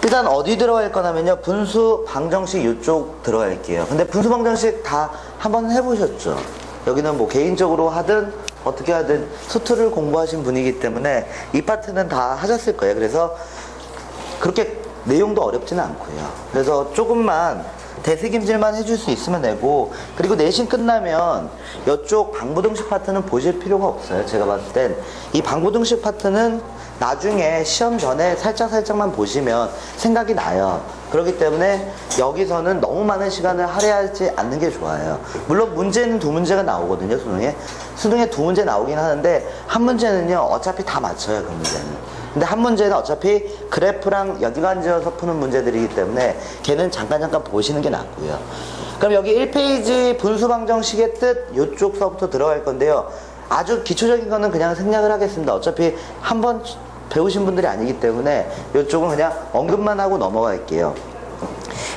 일단 어디 들어갈 거냐면요, 분수 방정식 이쪽 들어갈게요. 근데 분수 방정식 다 한번 해보셨죠? 여기는 뭐 개인적으로 하든 어떻게 하든 수투를 공부하신 분이기 때문에 이 파트는 다 하셨을 거예요. 그래서 그렇게 내용도 어렵지는 않고요. 그래서 조금만 되새김질만 해줄 수 있으면 되고, 그리고 내신 끝나면 이쪽 방부등식 파트는 보실 필요가 없어요. 제가 봤을 땐 이 방부등식 파트는 나중에 시험 전에 살짝만 보시면 생각이 나요. 그렇기 때문에 여기서는 너무 많은 시간을 할애하지 않는 게 좋아요. 물론 문제는 두 문제가 나오거든요. 수능에 두 문제 나오긴 하는데, 한 문제는요 어차피 다 맞춰요. 그 문제는. 근데 한 문제는 어차피 그래프랑 연관지어서 푸는 문제들이기 때문에 걔는 잠깐 보시는 게 낫고요. 그럼 여기 1페이지 분수 방정식의 뜻 이쪽서부터 들어갈 건데요. 아주 기초적인 거는 그냥 생략을 하겠습니다. 어차피 한번 배우신 분들이 아니기 때문에 이쪽은 그냥 언급만 하고 넘어갈게요.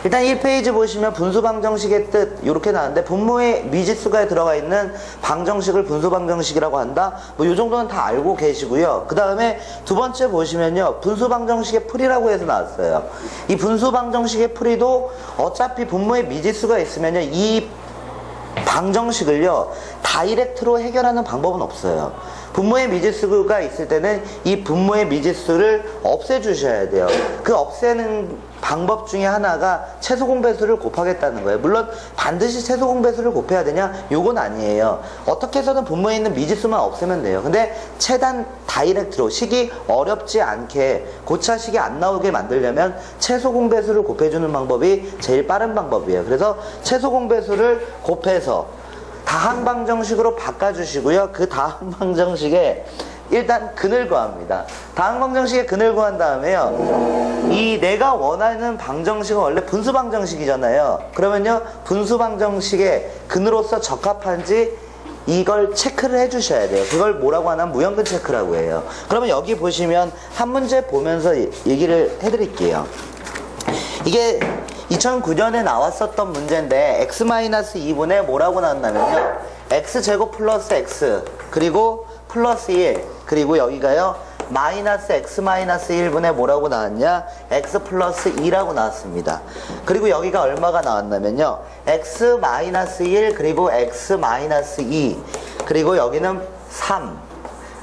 일단 1페이지 보시면 분수 방정식의 뜻 이렇게 나왔는데, 분모의 미지수가 들어가 있는 방정식을 분수 방정식이라고 한다. 뭐 이 정도는 다 알고 계시고요. 그 다음에 두 번째 보시면요, 분수 방정식의 풀이라고 해서 나왔어요. 이 분수 방정식의 풀이도 어차피 분모의 미지수가 있으면요, 이 방정식을요 다이렉트로 해결하는 방법은 없어요. 분모의 미지수가 있을 때는 이 분모의 미지수를 없애주셔야 돼요. 그 없애는 방법 중에 하나가 최소공배수를 곱하겠다는 거예요. 물론 반드시 최소공배수를 곱해야 되냐? 요건 아니에요. 어떻게 해서든 분모에 있는 미지수만 없애면 돼요. 근데 최단 다이렉트로 식이 어렵지 않게, 고차식이 안 나오게 만들려면 최소공배수를 곱해주는 방법이 제일 빠른 방법이에요. 그래서 최소공배수를 곱해서 다항 방정식으로 바꿔주시고요. 그 다항 방정식에 일단 근을 구합니다. 다항 방정식의 근을 구한 다음에요, 이 내가 원하는 방정식은 원래 분수 방정식이잖아요. 그러면요, 분수 방정식의 근으로서 적합한지 이걸 체크를 해주셔야 돼요. 그걸 뭐라고 하나 무형근 체크라고 해요. 그러면 여기 보시면 한 문제 보면서 얘기를 해드릴게요. 이게 2009년에 나왔었던 문제인데, x-2분의 뭐라고 나왔냐면요, x제곱 플러스 x 그리고 플러스 1, 그리고 여기가요 마이너스 x-1분의 뭐라고 나왔냐, x 플러스 2라고 나왔습니다. 그리고 여기가 얼마가 나왔냐면요, x-1 그리고 x-2 그리고 여기는 3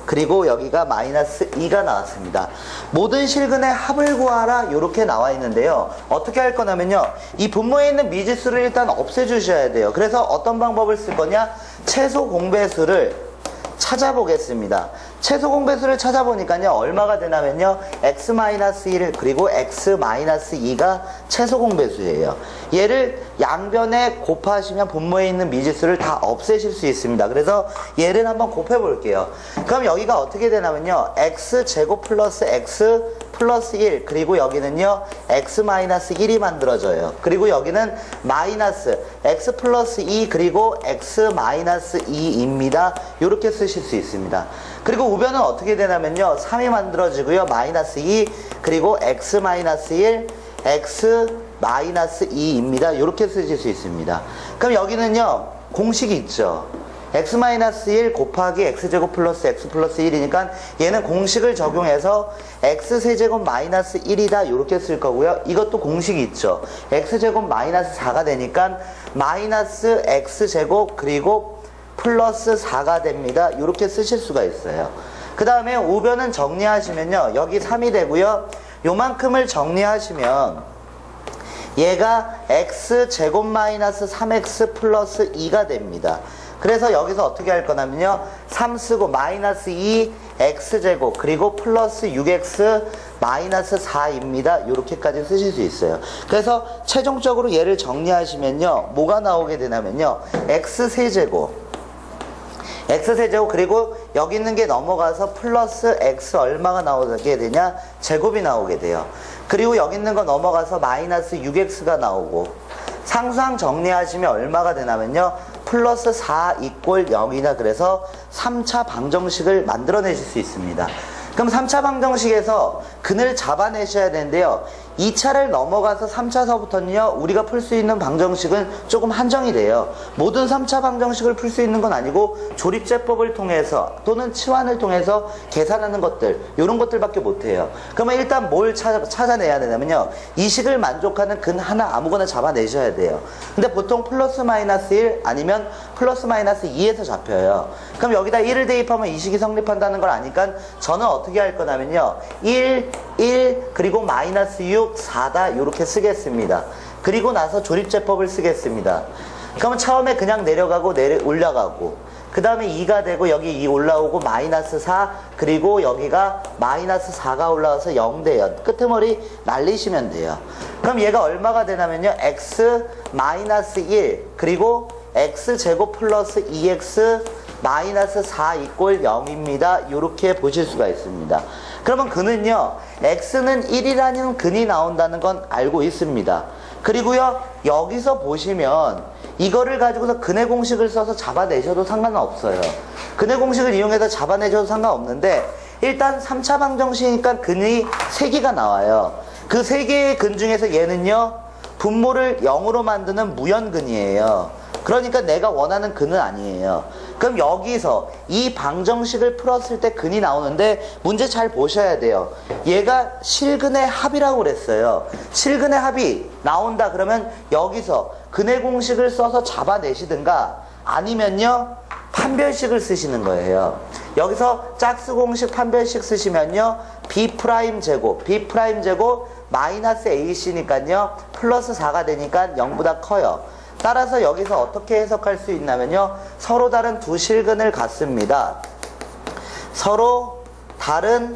그리고 여기가 마이너스 2가 나왔습니다. 모든 실근의 합을 구하라 이렇게 나와 있는데요. 어떻게 할 거냐면요, 이 분모에 있는 미지수를 일단 없애주셔야 돼요. 그래서 어떤 방법을 쓸 거냐, 최소 공배수를 찾아보겠습니다. 최소 공배수를 찾아보니까요, 얼마가 되냐면요, x-1 그리고 x-2가 최소 공배수예요. 얘를 양변에 곱하시면 분모에 있는 미지수를 다 없애실 수 있습니다. 그래서 얘를 한번 곱해 볼게요. 그럼 여기가 어떻게 되냐면요, x제곱 플러스 x 플러스 1 그리고 여기는요 x-1이 만들어져요. 그리고 여기는 마이너스 x 플러스 2 그리고 x-2입니다. 이렇게 쓰실 수 있습니다. 그리고 우변은 어떻게 되냐면요, 3이 만들어지고요, 마이너스 2 그리고 x-1 x-2입니다. 이렇게 쓰실 수 있습니다. 그럼 여기는요 공식이 있죠. x-1 곱하기 x제곱 플러스 x 플러스 1이니까 얘는 공식을 적용해서 x세제곱 마이너스 1이다 이렇게 쓸 거고요. 이것도 공식이 있죠. x제곱 마이너스 4가 되니까 마이너스 x제곱 그리고 플러스 4가 됩니다. 이렇게 쓰실 수가 있어요. 그 다음에 우변은 정리하시면요, 여기 3이 되고요, 요만큼을 정리하시면 얘가 x제곱 마이너스 3x 플러스 2가 됩니다. 그래서 여기서 어떻게 할 거냐면요, 3 쓰고 마이너스 2 x제곱 그리고 플러스 6x 마이너스 4입니다. 이렇게까지 쓰실 수 있어요. 그래서 최종적으로 얘를 정리하시면요, 뭐가 나오게 되냐면요, x세제곱 그리고 여기 있는 게 넘어가서 플러스 x 얼마가 나오게 되냐, 제곱이 나오게 돼요. 그리고 여기 있는 거 넘어가서 마이너스 6x가 나오고, 상수항 정리하시면 얼마가 되냐면요, 플러스 4 이꼴 0이다. 그래서 3차 방정식을 만들어내실 수 있습니다. 그럼 3차 방정식에서 근을 잡아내셔야 되는데요, 2차를 넘어가서 3차서부터는요, 우리가 풀 수 있는 방정식은 조금 한정이 돼요. 모든 3차 방정식을 풀 수 있는 건 아니고 조립제법을 통해서 또는 치환을 통해서 계산하는 것들, 이런 것들밖에 못해요. 그러면 일단 뭘 찾아내야 되냐면요, 이 식을 만족하는 근 하나 아무거나 잡아내셔야 돼요. 근데 보통 플러스 마이너스 1 아니면 플러스 마이너스 2에서 잡혀요. 그럼 여기다 1을 대입하면 이 식이 성립한다는 걸 아니까 저는 어떻게 할 거냐면요, 1, 그리고 마이너스 6, 4다 이렇게 쓰겠습니다. 그리고 나서 조립제법을 쓰겠습니다. 그러면 처음에 그냥 내려가고 올라가고, 그 다음에 2가 되고 여기 2 올라오고 마이너스 4, 그리고 여기가 마이너스 4가 올라와서 0 돼요. 끄트머리 날리시면 돼요. 그럼 얘가 얼마가 되냐면요, x 마이너스 1 그리고 x제곱 플러스 2x 마이너스 4 이꼴 0입니다. 이렇게 보실 수가 있습니다. 그러면 근은요, x는 1이라는 근이 나온다는 건 알고 있습니다. 그리고요, 여기서 보시면 이거를 가지고서 근의 공식을 써서 잡아내셔도 상관은 없어요. 근의 공식을 이용해서 잡아내셔도 상관없는데, 일단 3차 방정식이니까 근이 3개가 나와요. 그 3개의 근 중에서 얘는요, 분모를 0으로 만드는 무연근이에요. 그러니까 내가 원하는 근은 아니에요. 그럼 여기서 이 방정식을 풀었을 때 근이 나오는데, 문제 잘 보셔야 돼요. 얘가 실근의 합이라고 그랬어요. 실근의 합이 나온다 그러면 여기서 근의 공식을 써서 잡아내시든가, 아니면요, 판별식을 쓰시는 거예요. 여기서 짝수 공식 판별식 쓰시면요, b' 제곱 마이너스 ac니까요 플러스 4가 되니까 0보다 커요. 따라서 여기서 어떻게 해석할 수 있냐면요, 서로 다른 두 실근을 갖습니다. 서로 다른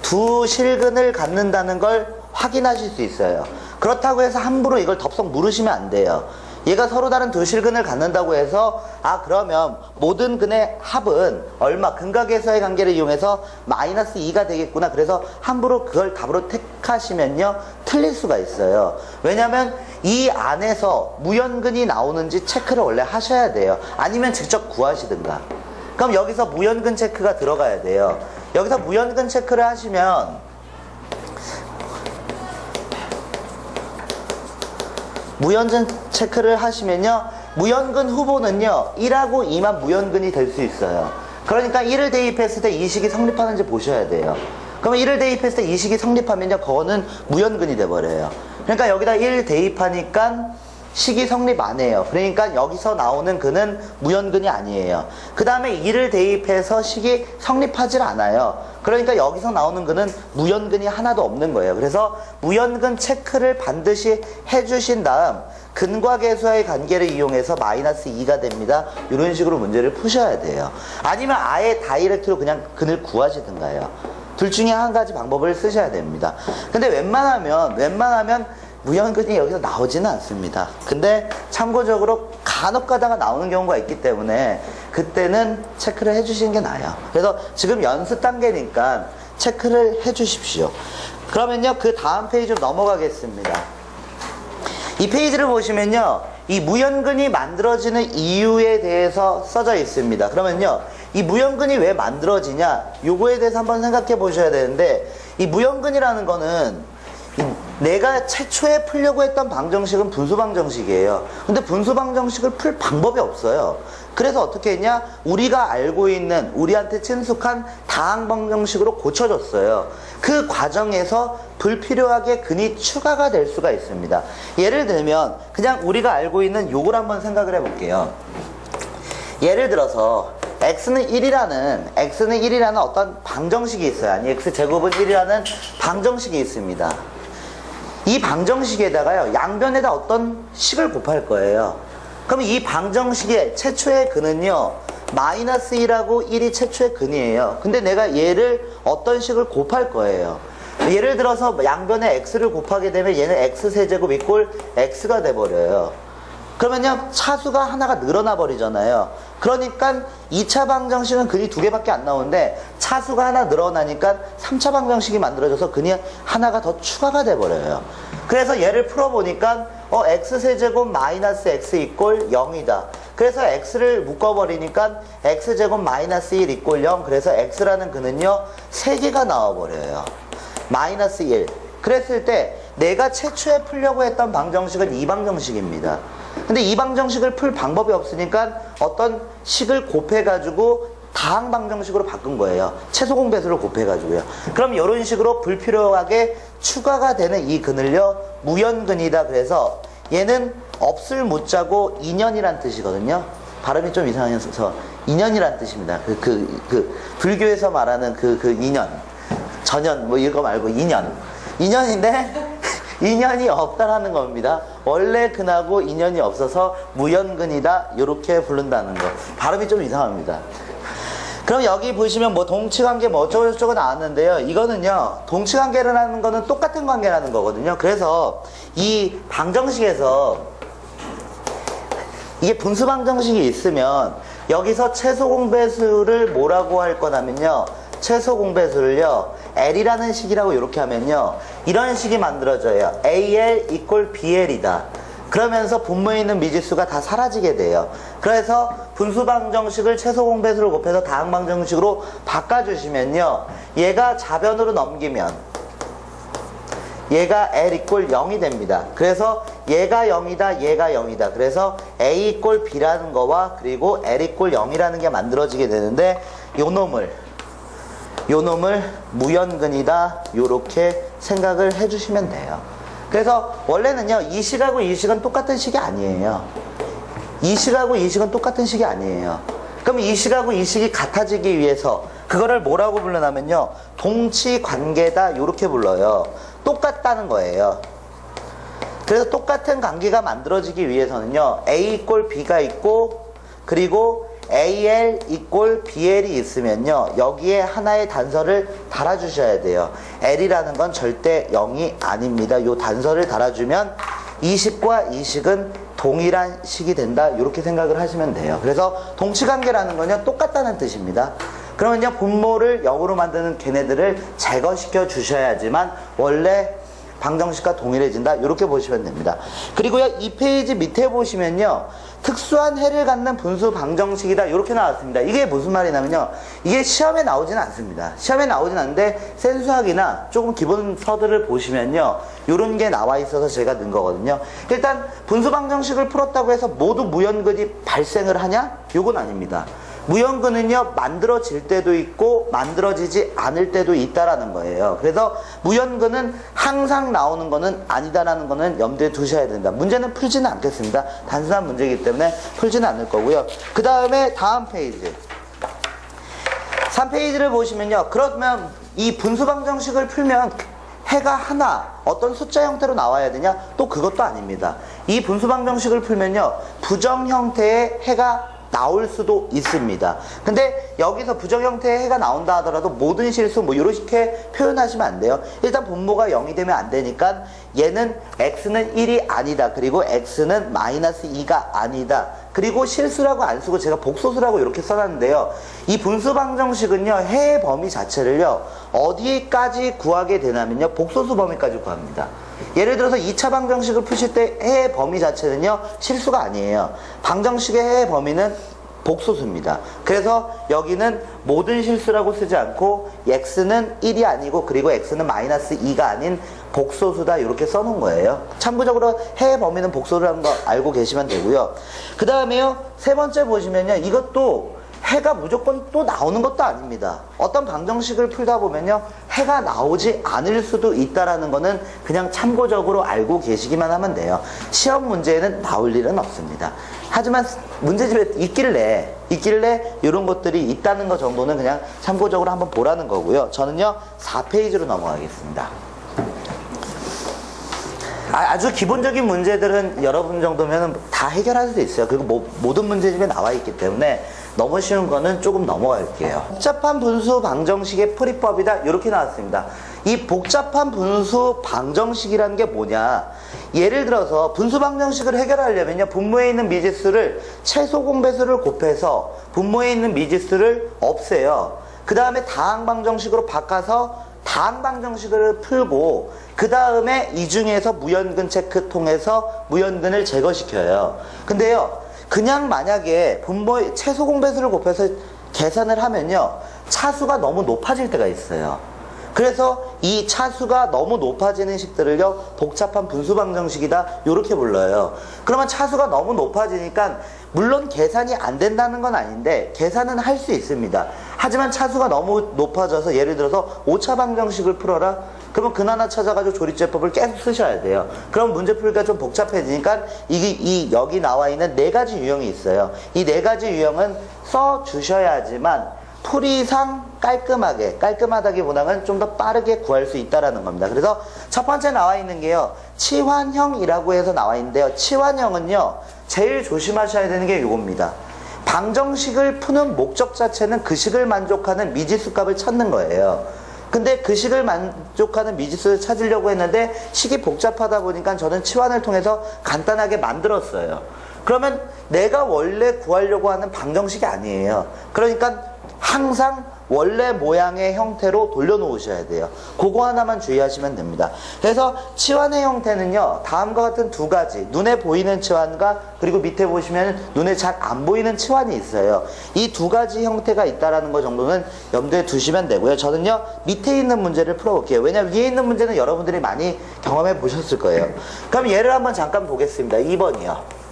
두 실근을 갖는다는 걸 확인하실 수 있어요. 그렇다고 해서 함부로 이걸 덥석 물으시면 안 돼요. 얘가 서로 다른 두 실근을 갖는다고 해서, 아 그러면 모든 근의 합은 얼마, 근각에서의 관계를 이용해서 마이너스 2가 되겠구나, 그래서 함부로 그걸 답으로 택하시면요 틀릴 수가 있어요. 왜냐면 이 안에서 무연근이 나오는지 체크를 원래 하셔야 돼요. 아니면 직접 구하시든가. 그럼 여기서 무연근 체크가 들어가야 돼요. 여기서 무연근 체크를 하시면, 무연근 체크를 하시면요, 무연근 후보는요 1하고 2만 무연근이 될 수 있어요. 그러니까 1을 대입했을 때 이 식이 성립하는지 보셔야 돼요. 그러면 1을 대입했을 때 이 식이 성립하면요, 그거는 무연근이 돼버려요. 그러니까 여기다 1 대입하니까 식이 성립 안 해요. 그러니까 여기서 나오는 근은 무연근이 아니에요. 그 다음에 2를 대입해서 식이 성립하질 않아요. 그러니까 여기서 나오는 근은 무연근이 하나도 없는 거예요. 그래서 무연근 체크를 반드시 해주신 다음 근과 계수와의 관계를 이용해서 마이너스 2가 됩니다. 이런 식으로 문제를 푸셔야 돼요. 아니면 아예 다이렉트로 그냥 근을 구하시든가요. 둘 중에 한 가지 방법을 쓰셔야 됩니다. 근데 웬만하면 무연근이 여기서 나오지는 않습니다. 근데 참고적으로 간혹 가다가 나오는 경우가 있기 때문에 그때는 체크를 해주시는 게 나아요. 그래서 지금 연습 단계니까 체크를 해주십시오. 그러면요, 그 다음 페이지로 넘어가겠습니다. 이 페이지를 보시면요, 이 무연근이 만들어지는 이유에 대해서 써져 있습니다. 그러면요, 이 무연근이 왜 만들어지냐, 요거에 대해서 한번 생각해 보셔야 되는데, 이 무연근이라는 거는 내가 최초에 풀려고 했던 방정식은 분수방정식이에요. 근데 분수방정식을 풀 방법이 없어요. 그래서 어떻게 했냐, 우리가 알고 있는 우리한테 친숙한 다항방정식으로 고쳐줬어요. 그 과정에서 불필요하게 근이 추가가 될 수가 있습니다. 예를 들면 그냥 우리가 알고 있는 요걸 한번 생각을 해볼게요. 예를 들어서 x는 1이라는 어떤 방정식이 있어요. 아니, x제곱은 1이라는 방정식이 있습니다. 이 방정식에다가요, 양변에다 어떤 식을 곱할 거예요. 그럼 이 방정식의 최초의 근은요, 마이너스 1하고 1이 최초의 근이에요. 근데 내가 얘를 어떤 식을 곱할 거예요. 예를 들어서 양변에 x를 곱하게 되면 얘는 x세제곱 이꼴 x가 돼버려요. 그러면요, 차수가 하나가 늘어나 버리잖아요. 그러니까 2차 방정식은 근이 2개밖에 안 나오는데 차수가 하나 늘어나니까 3차 방정식이 만들어져서 근이 하나가 더 추가가 돼 버려요. 그래서 얘를 풀어보니까 x세제곱 마이너스 x 이꼴 0이다. 그래서 x를 묶어버리니까 x제곱 마이너스 1 이꼴 0. 그래서 x라는 근은요 3개가 나와버려요. 마이너스 1, 그랬을 때 내가 최초에 풀려고 했던 방정식은 이 방정식입니다. 근데 이 방정식을 풀 방법이 없으니까 어떤 식을 곱해가지고 다항 방정식으로 바꾼 거예요. 최소 공배수를 곱해가지고요. 그럼 이런 식으로 불필요하게 추가가 되는 이 근을요, 무연근이다. 그래서 얘는 없을 무자고 인연이란 뜻이거든요. 발음이 좀 이상해서 인연이란 뜻입니다. 불교에서 말하는 그 인연. 전연, 뭐 이거 말고 인연. 인연인데, 인연이 없다라는 겁니다. 원래 근하고 인연이 없어서 무연근이다. 이렇게 부른다는 거. 발음이 좀 이상합니다. 그럼 여기 보시면 뭐 동치관계 뭐 어쩌고저쩌고 나왔는데요. 이거는요, 동치관계라는 거는 똑같은 관계라는 거거든요. 그래서 이 방정식에서 이게 분수 방정식이 있으면 여기서 최소 공배수를 뭐라고 할 거냐면요, 최소 공배수를요, L이라는 식이라고 이렇게 하면요, 이런 식이 만들어져요. AL equal BL이다. 그러면서 분모에 있는 미지수가 다 사라지게 돼요. 그래서 분수 방정식을 최소 공배수를 곱해서 다항 방정식으로 바꿔주시면요, 얘가 좌변으로 넘기면 얘가 L equal 0이 됩니다. 그래서 얘가 0이다, 얘가 0이다. 그래서 A equal B라는 거와 그리고 L equal 0이라는 게 만들어지게 되는데, 요 놈을 무연근이다, 요렇게 생각을 해주시면 돼요. 그래서 원래는요, 이 식하고 이 식은 똑같은 식이 아니에요. 이 식하고 이 식은 똑같은 식이 아니에요. 그럼 이 식하고 이 식이 같아지기 위해서 그거를 뭐라고 불러냐면요, 동치관계다, 요렇게 불러요. 똑같다는 거예요. 그래서 똑같은 관계가 만들어지기 위해서는요, A equal B가 있고 그리고 AL equal BL이 있으면요, 여기에 하나의 단서를 달아주셔야 돼요. L이라는 건 절대 0이 아닙니다. 요 단서를 달아주면 이 식과 이 식은 동일한 식이 된다, 이렇게 생각을 하시면 돼요. 그래서 동치관계라는 건요, 똑같다는 뜻입니다. 그러면요, 분모를 0으로 만드는 걔네들을 제거시켜 주셔야지만 원래 방정식과 동일해진다, 이렇게 보시면 됩니다. 그리고요, 이 페이지 밑에 보시면요, 특수한 해를 갖는 분수 방정식이다, 이렇게 나왔습니다. 이게 무슨 말이냐면요, 이게 시험에 나오진 않습니다. 시험에 나오진 않는데 센수학이나 조금 기본 서들을 보시면요, 이런 게 나와 있어서 제가 넣은 거거든요. 일단 분수 방정식을 풀었다고 해서 모두 무연근이 발생을 하냐? 요건 아닙니다. 무연근은요, 만들어질 때도 있고 만들어지지 않을 때도 있다라는 거예요. 그래서 무연근은 항상 나오는 거는 아니다라는 거는 염두에 두셔야 된다. 문제는 풀지는 않겠습니다. 단순한 문제이기 때문에 풀지는 않을 거고요. 그 다음에 다음 페이지 3페이지를 보시면요, 그러면 이 분수 방정식을 풀면 해가 하나 어떤 숫자 형태로 나와야 되냐? 또 그것도 아닙니다. 이 분수 방정식을 풀면요, 부정 형태의 해가 나올 수도 있습니다. 근데 여기서 부정 형태의 해가 나온다 하더라도 모든 실수 뭐 이렇게 표현하시면 안 돼요. 일단 분모가 0이 되면 안 되니까 얘는 x는 1이 아니다, 그리고 x는 마이너스 2가 아니다, 그리고 실수라고 안 쓰고 제가 복소수라고 이렇게 써놨는데요, 이 분수 방정식은요, 해의 범위 자체를요, 어디까지 구하게 되냐면요, 복소수 범위까지 구합니다. 예를 들어서 2차 방정식을 푸실 때 해의 범위 자체는요, 실수가 아니에요. 방정식의 해의 범위는 복소수입니다. 그래서 여기는 모든 실수라고 쓰지 않고 x는 1이 아니고 그리고 x는 마이너스 2가 아닌 복소수다, 이렇게 써놓은 거예요. 참고적으로 해의 범위는 복소수라는 거 알고 계시면 되고요. 그 다음에요, 세 번째 보시면요, 이것도 해가 무조건 또 나오는 것도 아닙니다. 어떤 방정식을 풀다 보면요, 해가 나오지 않을 수도 있다라는 거는 그냥 참고적으로 알고 계시기만 하면 돼요. 시험 문제에는 나올 일은 없습니다. 하지만 문제집에 있길래 이런 것들이 있다는 것 정도는 그냥 참고적으로 한번 보라는 거고요. 저는요, 4페이지로 넘어가겠습니다. 아주 기본적인 문제들은 여러분 정도면 다 해결할 수 있어요. 그리고 모든 문제집에 나와 있기 때문에 너무 쉬운 거는 조금 넘어갈게요. 복잡한 분수 방정식의 풀이법이다, 이렇게 나왔습니다. 이 복잡한 분수 방정식이라는 게 뭐냐? 예를 들어서 분수 방정식을 해결하려면요, 분모에 있는 미지수를 최소 공배수를 곱해서 분모에 있는 미지수를 없애요. 그 다음에 다항 방정식으로 바꿔서 다항 방정식을 풀고 그 다음에 이 중에서 무연근 체크 통해서 무연근을 제거시켜요. 근데요, 그냥 만약에 분모의 최소 공배수를 곱해서 계산을 하면요, 차수가 너무 높아질 때가 있어요. 그래서 이 차수가 너무 높아지는 식들을요, 복잡한 분수 방정식이다, 이렇게 불러요. 그러면 차수가 너무 높아지니까 물론 계산이 안 된다는 건 아닌데 계산은 할 수 있습니다. 하지만 차수가 너무 높아져서 예를 들어서 오차 방정식을 풀어라. 그러면 근하나 찾아가지고 조립제법을 계속 쓰셔야 돼요. 그럼 문제 풀기가 좀 복잡해지니까 여기 나와 있는 네 가지 유형이 있어요. 이 네 가지 유형은 써 주셔야지만 풀이상 깔끔하다기보다는 좀 더 빠르게 구할 수 있다라는 겁니다. 그래서 첫 번째 나와 있는 게요, 치환형이라고 해서 나와 있는데요. 치환형은요, 제일 조심하셔야 되는 게 이겁니다. 방정식을 푸는 목적 자체는 그 식을 만족하는 미지수 값을 찾는 거예요. 근데 그 식을 만족하는 미지수를 찾으려고 했는데 식이 복잡하다 보니까 저는 치환을 통해서 간단하게 만들었어요. 그러면 내가 원래 구하려고 하는 방정식이 아니에요. 그러니까 항상 원래 모양의 형태로 돌려놓으셔야 돼요. 그거 하나만 주의하시면 됩니다. 그래서 치환의 형태는요, 다음과 같은 두 가지, 눈에 보이는 치환과 그리고 밑에 보시면 눈에 잘 안 보이는 치환이 있어요. 이 두 가지 형태가 있다는 거 정도는 염두에 두시면 되고요. 저는요, 밑에 있는 문제를 풀어볼게요. 왜냐하면 위에 있는 문제는 여러분들이 많이 경험해 보셨을 거예요. 그럼 얘를 한번 잠깐 보겠습니다. 2번이요.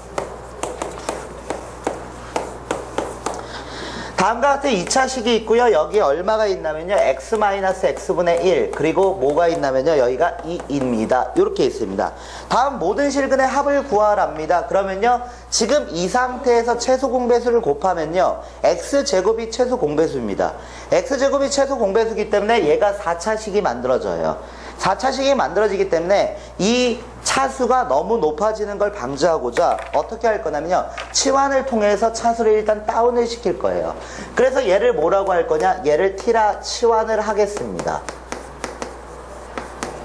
다음과 같은 2차식이 있고요. 여기에 얼마가 있냐면요, x-x분의 1, 그리고 뭐가 있냐면요, 여기가 2입니다. 이렇게 있습니다. 다음 모든 실근의 합을 구하랍니다. 그러면요, 지금 이 상태에서 최소 공배수를 곱하면요, x제곱이 최소 공배수입니다. x제곱이 최소 공배수이기 때문에 얘가 4차식이 만들어져요. 4차식이 만들어지기 때문에 이 차수가 너무 높아지는 걸 방지하고자 어떻게 할 거냐면요, 치환을 통해서 차수를 일단 다운을 시킬 거예요. 그래서 얘를 뭐라고 할 거냐, 얘를 t라 치환을 하겠습니다.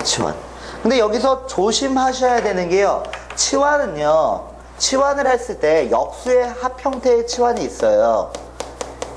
치환. 근데 여기서 조심하셔야 되는 게요, 치환은요, 치환을 했을 때 역수의 합 형태의 치환이 있어요.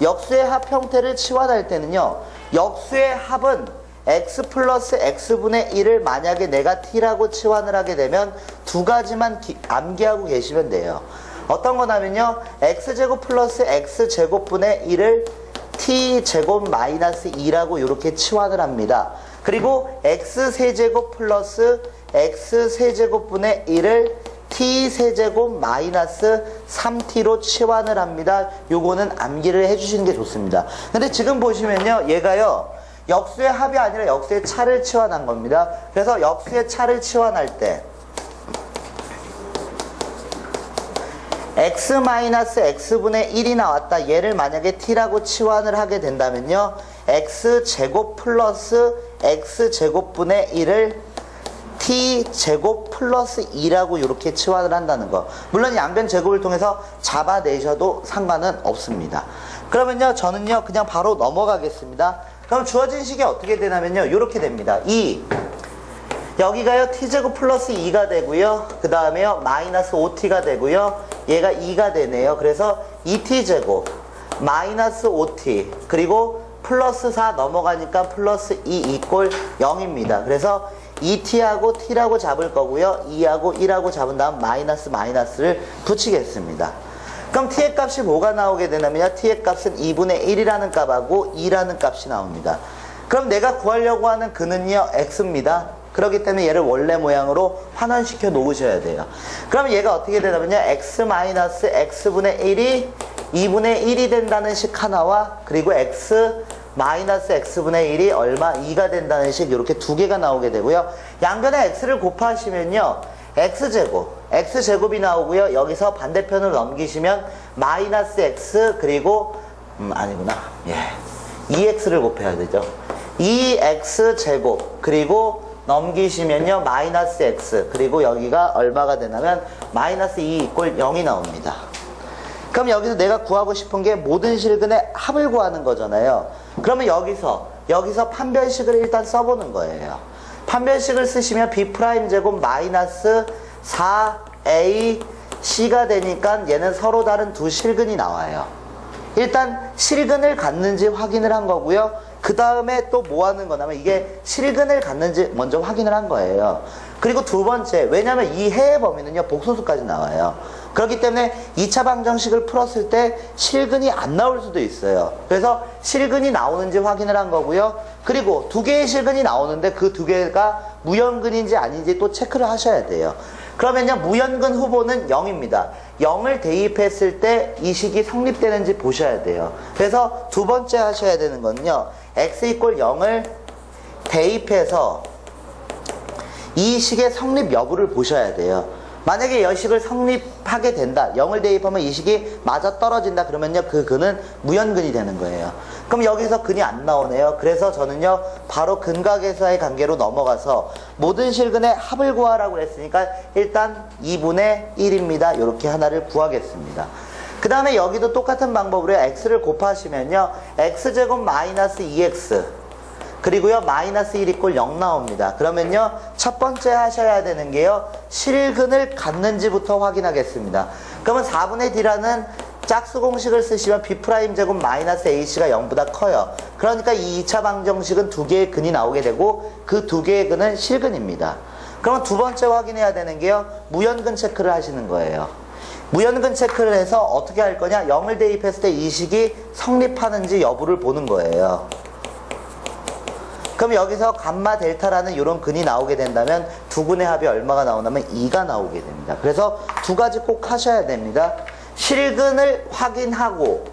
역수의 합 형태를 치환할 때는요, 역수의 합은 x 플러스 x분의 1을 만약에 내가 t라고 치환을 하게 되면 두 가지만 암기하고 계시면 돼요. 어떤 거냐면요, x제곱 플러스 x제곱분의 1을 t제곱 마이너스 2라고 이렇게 치환을 합니다. 그리고 x세제곱 플러스 x세제곱분의 1을 t세제곱 마이너스 3t로 치환을 합니다. 요거는 암기를 해주시는 게 좋습니다. 근데 지금 보시면요, 얘가요, 역수의 합이 아니라 역수의 차를 치환한 겁니다. 그래서 역수의 차를 치환할 때 x-x분의 1이 나왔다. 얘를 만약에 t라고 치환을 하게 된다면요, x제곱 플러스 x제곱분의 1을 t제곱 플러스 2라고 이렇게 치환을 한다는 거. 물론 양변 제곱을 통해서 잡아내셔도 상관은 없습니다. 그러면요, 저는요, 그냥 바로 넘어가겠습니다. 그럼 주어진 식이 어떻게 되냐면요, 이렇게 됩니다. 여기가요, t제곱 플러스 2가 되고요, 그 다음에요, 마이너스 5t가 되고요, 얘가 2가 되네요. 그래서 2t제곱 마이너스 5t 그리고 플러스 4 넘어가니까 플러스 2 이꼴 0입니다. 그래서 2t하고 t라고 잡을 거고요, 2하고 1하고 잡은 다음 마이너스를 붙이겠습니다. 그럼 t의 값이 뭐가 나오게 되냐면요, t의 값은 2분의 1이라는 값하고 2라는 값이 나옵니다. 그럼 내가 구하려고 하는 근은요, x입니다. 그렇기 때문에 얘를 원래 모양으로 환원시켜 놓으셔야 돼요. 그럼 얘가 어떻게 되냐면요, x-x분의 1이 2분의 1이 된다는 식 하나와, 그리고 x-x분의 1이 얼마? 2가 된다는 식, 이렇게 두 개가 나오게 되고요. 양변에 x를 곱하시면요, x제곱이 나오고요. 여기서 반대편으로 넘기시면 마이너스 x, 그리고 아니구나, 2x를 곱해야 되죠. 2x제곱 그리고 넘기시면요, 마이너스 x, 그리고 여기가 얼마가 되냐면 마이너스 2 이꼴 0이 나옵니다. 그럼 여기서 내가 구하고 싶은 게 모든 실근의 합을 구하는 거잖아요. 그러면 여기서 판별식을 일단 써보는 거예요. 판별식을 쓰시면 b'제곱 마이너스 4ac가 되니까 얘는 서로 다른 두 실근이 나와요. 일단 실근을 갖는지 확인을 한 거고요. 그 다음에 또 뭐 하는 거냐면 이게 실근을 갖는지 먼저 확인을 한 거예요. 그리고 두 번째, 왜냐면 이 해의 범위는요, 복소수까지 나와요. 그렇기 때문에 2차 방정식을 풀었을 때 실근이 안 나올 수도 있어요. 그래서 실근이 나오는지 확인을 한 거고요. 그리고 두 개의 실근이 나오는데 그 두 개가 무연근인지 아닌지 또 체크를 하셔야 돼요. 그러면요, 무연근 후보는 0입니다. 0을 대입했을 때 이 식이 성립되는지 보셔야 돼요. 그래서 두 번째 하셔야 되는 건요, x 이퀄 0을 대입해서 이 식의 성립 여부를 보셔야 돼요. 만약에 이 식을 성립하게 된다, 0을 대입하면 이 식이 맞아 떨어진다, 그러면요, 그 근은 무연근이 되는 거예요. 그럼 여기서 근이 안 나오네요. 그래서 저는요, 바로 근각에서의 관계로 넘어가서 모든 실근의 합을 구하라고 했으니까 일단 2분의 1입니다. 이렇게 하나를 구하겠습니다. 그 다음에 여기도 똑같은 방법으로 x를 곱하시면요, x제곱 마이너스 2x 그리고요, 마이너스 1 이꼴 0 나옵니다. 그러면요, 첫 번째 하셔야 되는 게요, 실근을 갖는지부터 확인하겠습니다. 그러면 4분의 d라는 짝수 공식을 쓰시면 b'제곱 마이너스 ac가 0보다 커요. 그러니까 이 2차 방정식은 두 개의 근이 나오게 되고 그 두 개의 근은 실근입니다. 그러면 두 번째 확인해야 되는 게요, 무연근 체크를 하시는 거예요. 무연근 체크를 해서 어떻게 할 거냐, 0을 대입했을 때 이 식이 성립하는지 여부를 보는 거예요. 그럼 여기서 감마 델타라는 이런 근이 나오게 된다면 두 근의 합이 얼마가 나오냐면 2가 나오게 됩니다. 그래서 두 가지 꼭 하셔야 됩니다. 실근을 확인하고,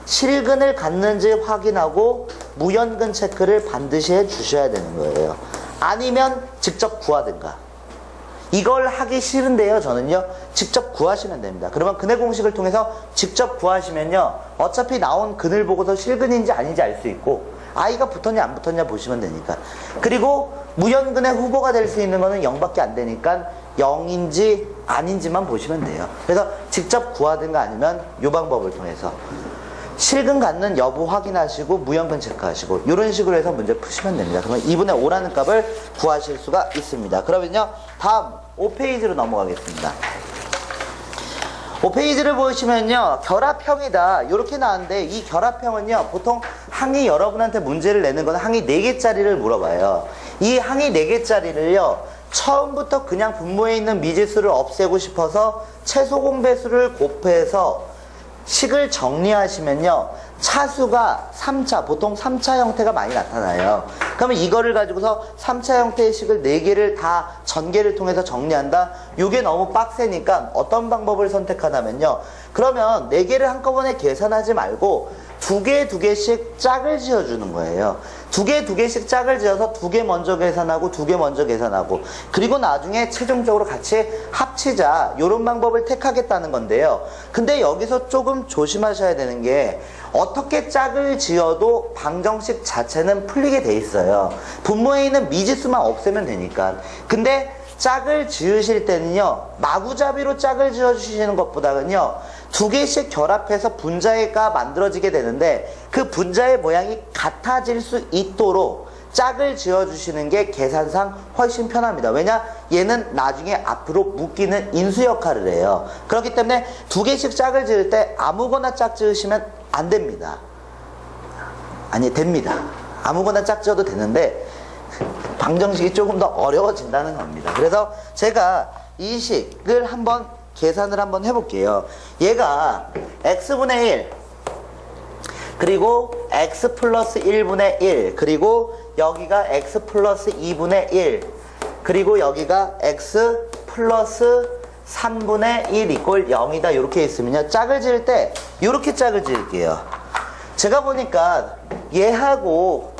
실근을 갖는지 확인하고 무연근 체크를 반드시 해 주셔야 되는 거예요. 아니면 직접 구하든가. 이걸 하기 싫은데요, 저는요, 직접 구하시면 됩니다. 그러면 근의 공식을 통해서 직접 구하시면요, 어차피 나온 근을 보고서 실근인지 아닌지 알 수 있고, i가 붙었냐 안 붙었냐 보시면 되니까. 그리고 무연근의 후보가 될 수 있는 거는 0밖에 안 되니까 0인지 아닌지만 보시면 돼요. 그래서 직접 구하든가 아니면 이 방법을 통해서 실근 갖는 여부 확인하시고 무연근 체크하시고 이런 식으로 해서 문제 푸시면 됩니다. 그러면 2분의 5라는 값을 구하실 수가 있습니다. 그러면요, 다음 5페이지로 넘어가겠습니다. 5페이지를 보시면요, 결합형이다 이렇게 나왔는데, 이 결합형은요, 보통 항이 여러분한테 문제를 내는 건 항이 4개짜리를 물어봐요. 이 항이 4개짜리를요, 처음부터 그냥 분모에 있는 미지수를 없애고 싶어서 최소 공배수를 곱해서 식을 정리하시면요, 차수가 3차, 보통 3차 형태가 많이 나타나요. 그러면 이거를 가지고서 3차 형태의 식을 4개를 다 전개를 통해서 정리한다? 이게 너무 빡세니까 어떤 방법을 선택하냐면요, 그러면 4개를 한꺼번에 계산하지 말고 2개, 2개씩 짝을 지어주는 거예요. 2개, 2개씩 짝을 지어서 2개 먼저 계산하고 2개 먼저 계산하고, 그리고 나중에 최종적으로 같이 합치자, 이런 방법을 택하겠다는 건데요. 근데 여기서 조금 조심하셔야 되는 게, 어떻게 짝을 지어도 방정식 자체는 풀리게 돼 있어요. 분모에 있는 미지수만 없애면 되니까. 근데 짝을 지으실 때는요, 마구잡이로 짝을 지어주시는 것보다는요, 2개씩 결합해서 분자가 만들어지게 되는데 그 분자의 모양이 같아질 수 있도록 짝을 지어주시는 게 계산상 훨씬 편합니다. 왜냐? 얘는 나중에 앞으로 묶이는 인수 역할을 해요. 그렇기 때문에 2개씩 짝을 지을 때 아무거나 짝 지으시면 안 됩니다. 아니, 됩니다. 아무거나 짝 지어도 되는데 방정식이 조금 더 어려워진다는 겁니다. 그래서 제가 이 식을 한번 계산을 한번 해볼게요. 얘가 x분의 1 그리고 x 플러스 1분의 1 그리고 여기가 x 플러스 2분의 1 그리고 여기가 x 플러스 3분의 1 이꼴 0이다 이렇게 있으면요, 짝을 지을 때 이렇게 짝을 지을게요. 제가 보니까 얘하고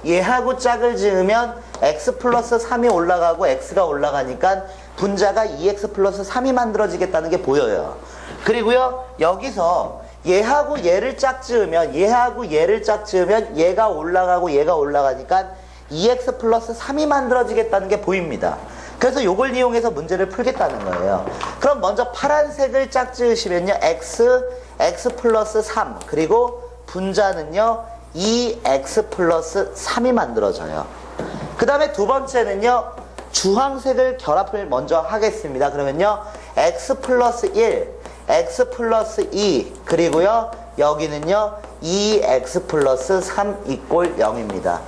짝을 지으면 x 플러스 3이 올라가고 x가 올라가니까 분자가 2x 플러스 3이 만들어지겠다는 게 보여요. 그리고요, 여기서 얘하고 얘를 짝 지으면 얘가 올라가고 얘가 올라가니까 2x 플러스 3이 만들어지겠다는 게 보입니다. 그래서 이걸 이용해서 문제를 풀겠다는 거예요. 그럼 먼저 파란색을 짝 지으시면요, x 플러스 3 그리고 분자는요 2x 플러스 3이 만들어져요. 그 다음에 두 번째는요, 주황색을 결합을 먼저 하겠습니다. 그러면요, x 플러스 1, x 플러스 2 그리고요 여기는요 2x 플러스 3 이꼴 0입니다.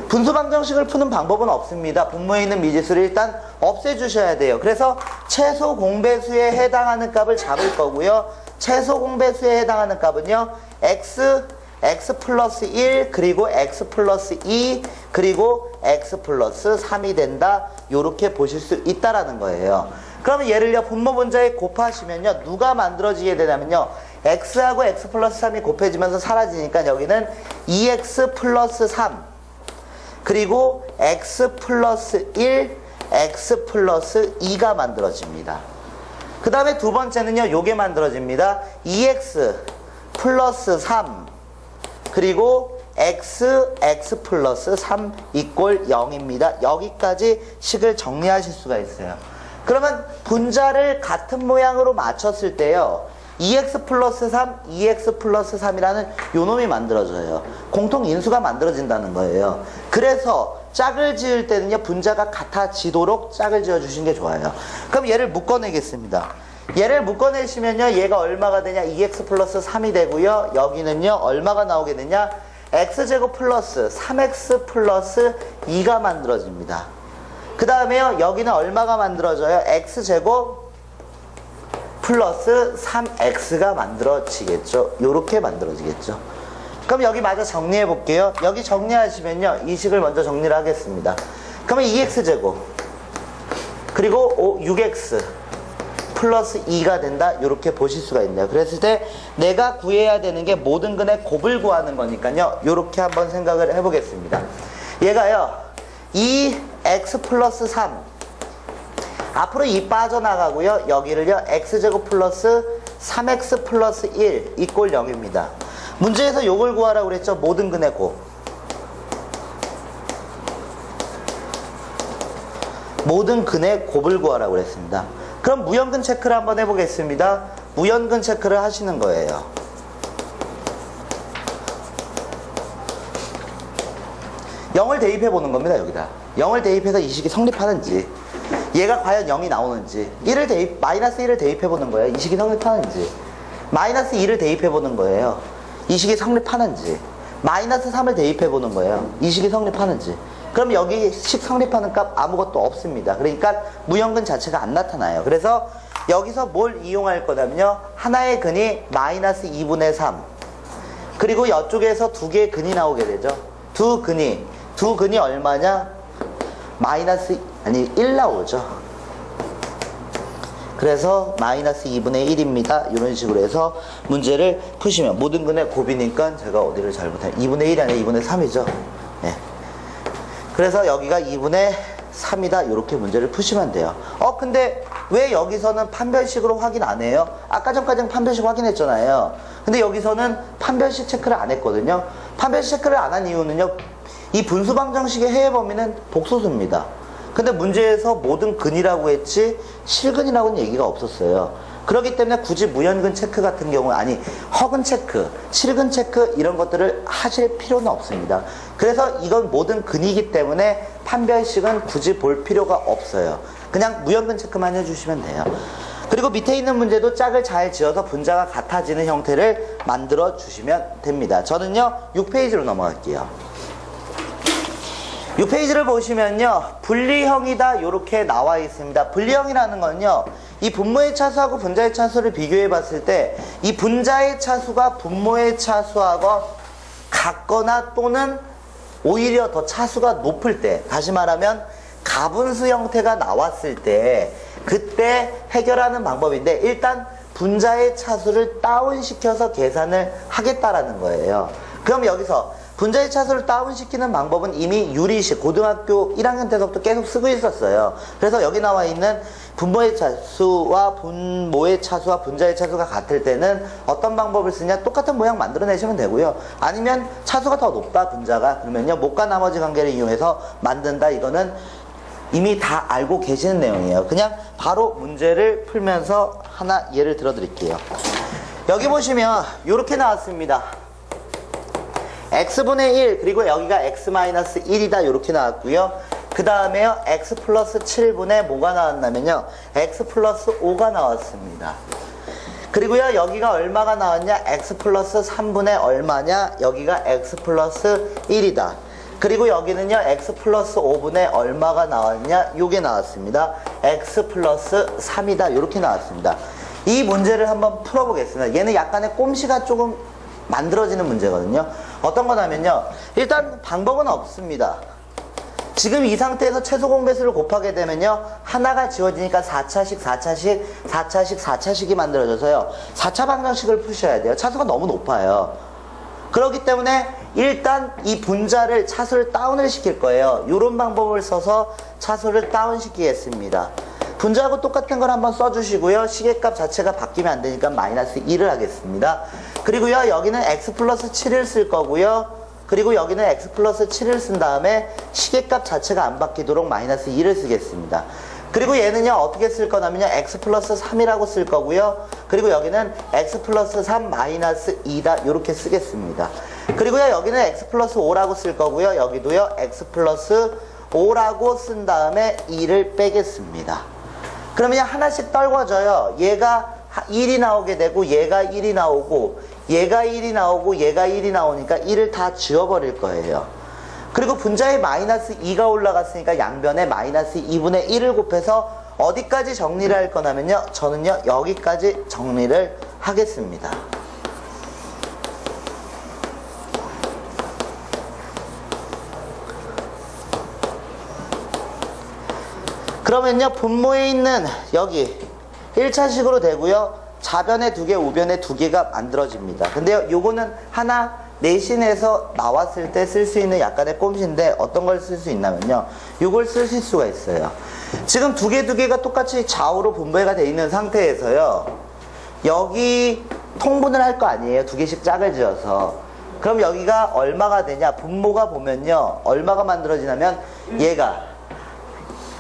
분수방정식을 푸는 방법은 없습니다. 분모에 있는 미지수를 일단 없애주셔야 돼요. 그래서 최소 공배수에 해당하는 값을 잡을 거고요, 최소 공배수에 해당하는 값은요 x x 플러스 1 그리고 x 플러스 2 그리고 x 플러스 3이 된다. 요렇게 보실 수 있다라는 거예요. 그러면 얘를요 분모 분자에 곱하시면요 누가 만들어지게 되냐면요 x하고 x 플러스 3이 곱해지면서 사라지니까 여기는 2x 플러스 3 그리고 x 플러스 1 x 플러스 2가 만들어집니다. 그 다음에 두 번째는요 요게 만들어집니다. 2x 플러스 3 그리고 x 플러스 3 이꼴 0입니다. 여기까지 식을 정리하실 수가 있어요. 그러면 분자를 같은 모양으로 맞췄을 때요 2x 플러스 3, 2x 플러스 3이라는 요놈이 만들어져요. 공통인수가 만들어진다는 거예요. 그래서 짝을 지을 때는요 분자가 같아지도록 짝을 지어주시는 게 좋아요. 그럼 얘를 묶어내겠습니다. 얘를 묶어내시면요 얘가 얼마가 되냐 2x 플러스 3이 되고요 여기는요 얼마가 나오게 되냐 x제곱 플러스 3x 플러스 2가 만들어집니다. 그 다음에요 여기는 얼마가 만들어져요 x제곱 플러스 3x가 만들어지겠죠. 요렇게 만들어지겠죠. 그럼 여기 마저 정리해 볼게요. 여기 정리하시면요 이 식을 먼저 정리를 하겠습니다. 그러면 2x제곱 그리고 6x 플러스 2가 된다. 요렇게 보실 수가 있네요. 그랬을 때 내가 구해야 되는 게 모든 근의 곱을 구하는 거니까요 요렇게 한번 생각을 해보겠습니다. 얘가요 2x 플러스 3 앞으로 2 빠져나가고요 여기를요 x제곱 플러스 3x 플러스 1 이꼴 0입니다. 문제에서 요걸 구하라고 그랬죠. 모든 근의 곱. 모든 근의 곱을 구하라고 그랬습니다. 그럼 무연근 체크를 한번 해보겠습니다. 무연근 체크를 하시는 거예요. (0을) 대입해 보는 겁니다. 여기다 0을 대입해서 이 식이 성립하는지 얘가 과연 0이 나오는지 마이너스 1을 대입해 보는 거예요. 이 식이 성립하는지 마이너스 2를 대입해 보는 거예요. 이 식이 성립하는지 마이너스 3을 대입해 보는 거예요. 이 식이 성립하는지. 그럼 여기 식 성립하는 값 아무것도 없습니다. 그러니까 무연근 자체가 안 나타나요. 그래서 여기서 뭘 이용할 거냐면요 하나의 근이 마이너스 2분의 3 그리고 이쪽에서 두 개의 근이 나오게 되죠. 두 근이 얼마냐 마이너스 1 나오죠. 그래서 마이너스 2분의 1입니다. 이런 식으로 해서 문제를 푸시면 모든 근의 곱이니까 제가 어디를 잘못해요. 2분의 1이 아니라 2분의 3이죠. 네. 그래서 여기가 2분의 3이다. 이렇게 문제를 푸시면 돼요. 근데 왜 여기서는 판별식으로 확인 안 해요? 아까 전까지는 판별식 확인했잖아요. 근데 여기서는 판별식 체크를 안 했거든요. 판별식 체크를 안 한 이유는요. 이 분수방정식의 해의 범위는 복소수입니다. 근데 문제에서 모든 근이라고 했지 실근이라고는 얘기가 없었어요. 그렇기 때문에 굳이 무연근 체크 같은 경우 허근 체크, 실근 체크 이런 것들을 하실 필요는 없습니다. 그래서 이건 모든 근이기 때문에 판별식은 굳이 볼 필요가 없어요. 그냥 무연근 체크만 해주시면 돼요. 그리고 밑에 있는 문제도 짝을 잘 지어서 분자가 같아지는 형태를 만들어 주시면 됩니다. 저는요 6페이지로 넘어갈게요. 6페이지를 보시면요 분리형이다 이렇게 나와 있습니다. 분리형이라는 건요 이 분모의 차수하고 분자의 차수를 비교해 봤을 때 이 분자의 차수가 분모의 차수하고 같거나 또는 오히려 더 차수가 높을 때, 다시 말하면 가분수 형태가 나왔을 때 그때 해결하는 방법인데 일단 분자의 차수를 다운시켜서 계산을 하겠다라는 거예요. 그럼 여기서 분자의 차수를 다운시키는 방법은 이미 유리식 고등학교 1학년 때부터 계속 쓰고 있었어요. 그래서 여기 나와 있는 분모의 차수와 분모의 차수와 분자의 차수가 같을 때는 어떤 방법을 쓰냐, 똑같은 모양 만들어내시면 되고요. 아니면 차수가 더 높다 분자가, 그러면요 못과 나머지 관계를 이용해서 만든다. 이거는 이미 다 알고 계시는 내용이에요. 그냥 바로 문제를 풀면서 하나 예를 들어 드릴게요. 여기 보시면 이렇게 나왔습니다. x분의 1 그리고 여기가 x-1이다 이렇게 나왔고요. 그 다음에요 x 플러스 7분의 뭐가 나왔냐면요 x 플러스 5가 나왔습니다. 그리고요 여기가 얼마가 나왔냐, x 플러스 3분의 얼마냐, 여기가 x 플러스 1이다. 그리고 여기는요 x 플러스 5분의 얼마가 나왔냐, 요게 나왔습니다. x 플러스 3이다 이렇게 나왔습니다. 이 문제를 한번 풀어보겠습니다. 얘는 약간의 꼼수가 조금 만들어지는 문제거든요. 어떤 거냐면요. 일단 방법은 없습니다. 지금 이 상태에서 최소 공배수를 곱하게 되면요. 하나가 지워지니까 4차식, 4차식, 4차식, 4차식이 만들어져서요. 4차 방정식을 푸셔야 돼요. 차수가 너무 높아요. 그렇기 때문에 일단 이 분자를 차수를 다운을 시킬 거예요. 이런 방법을 써서 차수를 다운 시키겠습니다. 분자하고 똑같은 걸 한번 써주시고요. 시계값 자체가 바뀌면 안 되니까 마이너스 1을 하겠습니다. 그리고요. 여기는 x 플러스 7을 쓸 거고요. 그리고 여기는 x 플러스 7을 쓴 다음에 시계값 자체가 안 바뀌도록 마이너스 2를 쓰겠습니다. 그리고 얘는요 어떻게 쓸 거냐면요 x 플러스 3이라고 쓸 거고요. 그리고 여기는 x 플러스 3 마이너스 2다 이렇게 쓰겠습니다. 그리고요 여기는 x 플러스 5라고 쓸 거고요. 여기도요 x 플러스 5라고 쓴 다음에 2를 빼겠습니다. 그러면 하나씩 떨궈져요. 얘가 1이 나오게 되고 얘가 1이 나오고 얘가 1이 나오고 얘가 1이 나오니까 1을 다 지워버릴 거예요. 그리고 분자에 마이너스 2가 올라갔으니까 양변에 마이너스 2분의 1을 곱해서 어디까지 정리를 할 거냐면요. 저는요 여기까지 정리를 하겠습니다. 그러면요 분모에 있는 여기 1차식으로 되고요. 좌변에 2개, 우변에 2개가 만들어집니다. 근데 요거는 하나 내신에서 나왔을 때 쓸 수 있는 약간의 꼼수인데 어떤 걸 쓸 수 있냐면요. 요걸 쓰실 수가 있어요. 지금 2개가 똑같이 좌우로 분배가 되어 있는 상태에서요. 여기 통분을 할 거 아니에요. 2개씩 짝을 지어서. 그럼 여기가 얼마가 되냐? 분모가 보면요. 얼마가 만들어지냐면 얘가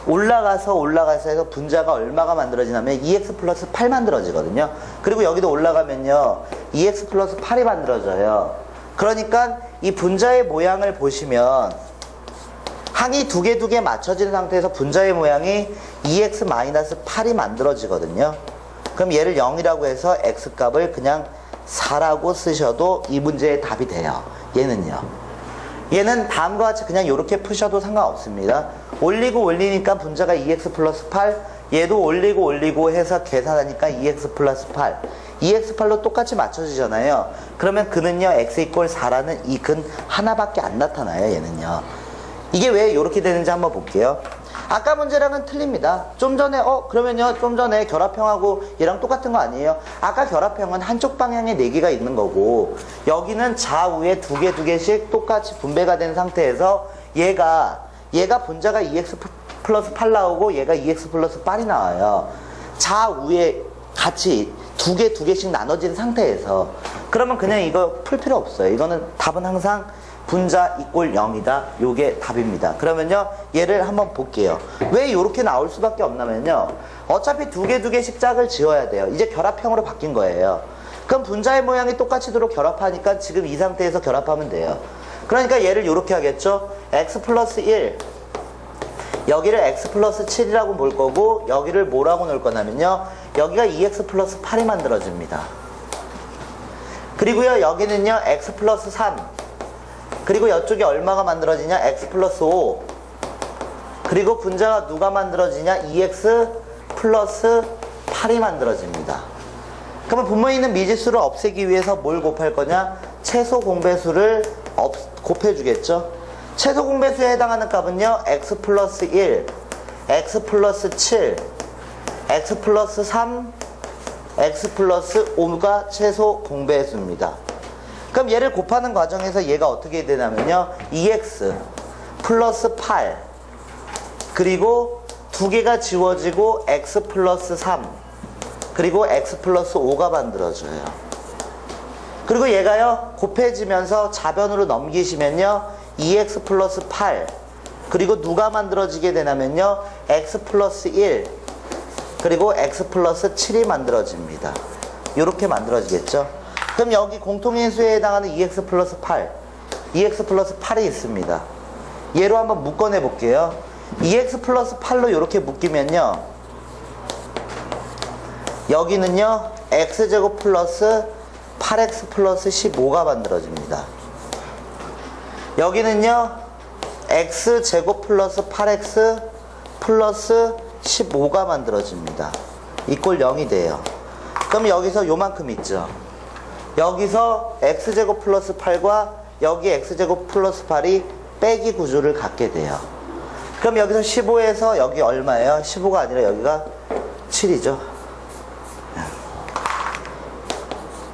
올라가서 해서 분자가 얼마가 만들어지냐면 2x 플러스 8 만들어지거든요. 그리고 여기도 올라가면요 2x 플러스 8이 만들어져요. 그러니까 이 분자의 모양을 보시면 항이 2개 맞춰진 상태에서 분자의 모양이 2x 마이너스 8이 만들어지거든요. 그럼 얘를 0이라고 해서 x 값을 그냥 4라고 쓰셔도 이 문제의 답이 돼요. 얘는 다음과 같이 그냥 이렇게 푸셔도 상관없습니다. 올리고 올리니까 분자가 2x 플러스 8, 얘도 올리고 해서 계산하니까 2x 플러스 8, 2x8로 똑같이 맞춰지잖아요. 그러면 그는요 x 이퀄 4라는 이 근 하나밖에 안 나타나요. 얘는요. 이게 왜 이렇게 되는지 한번 볼게요. 아까 문제랑은 틀립니다. 좀 전에 그러면요 좀 전에 결합형하고 얘랑 똑같은 거 아니에요? 아까 결합형은 한쪽 방향에 4개가 있는 거고 여기는 좌우에 2개씩 똑같이 분배가 된 상태에서 얘가 분자가 2x 플러스 8 나오고 얘가 2x 플러스 8이 나와요. 좌우에 같이 2개씩 나눠진 상태에서 그러면 그냥 이거 풀 필요 없어요. 이거는 답은 항상 분자 이꼴 0이다. 요게 답입니다. 그러면요 얘를 한번 볼게요. 왜 이렇게 나올 수밖에 없냐면요 어차피 2개씩 짝을 지어야 돼요. 이제 결합형으로 바뀐 거예요. 그럼 분자의 모양이 똑같이도록 결합하니까 지금 이 상태에서 결합하면 돼요. 그러니까 얘를 이렇게 하겠죠. x 플러스 1 여기를 x 플러스 7이라고 볼 거고 여기를 뭐라고 놓을 거냐면요 여기가 2x 플러스 8이 만들어집니다. 그리고요 여기는요 x 플러스 3 그리고 이쪽에 얼마가 만들어지냐 x 플러스 5 그리고 분자가 누가 만들어지냐 2x 플러스 8이 만들어집니다. 그러면 분모에 있는 미지수를 없애기 위해서 뭘 곱할 거냐 최소 공배수를 곱해 주겠죠. 최소 공배수에 해당하는 값은요 x 플러스 1 x 플러스 7 x 플러스 3 x 플러스 5가 최소 공배수입니다. 그럼 얘를 곱하는 과정에서 얘가 어떻게 되냐면요 2x 플러스 8 그리고 2개가 지워지고 x 플러스 3 그리고 x 플러스 5가 만들어져요. 그리고 얘가요 곱해지면서 좌변으로 넘기시면요 2x 플러스 8 그리고 누가 만들어지게 되냐면요 x 플러스 1 그리고 x 플러스 7이 만들어집니다. 이렇게 만들어지겠죠. 그럼 여기 공통인수에 해당하는 2x 플러스 8 2x 플러스 8이 있습니다. 얘로 한번 묶어내 볼게요. 2x 플러스 8로 이렇게 묶이면요 여기는요 x제곱 플러스 8x 플러스 15가 만들어집니다. 여기는요 x제곱 플러스 8x 플러스 15가 만들어집니다. 이꼴 0이 돼요. 그럼 여기서 요만큼 있죠. 여기서 x제곱 플러스 8과 여기 x제곱 플러스 8이 빼기 구조를 갖게 돼요. 그럼 여기서 15에서 여기 얼마예요? 15가 아니라 여기가 7이죠.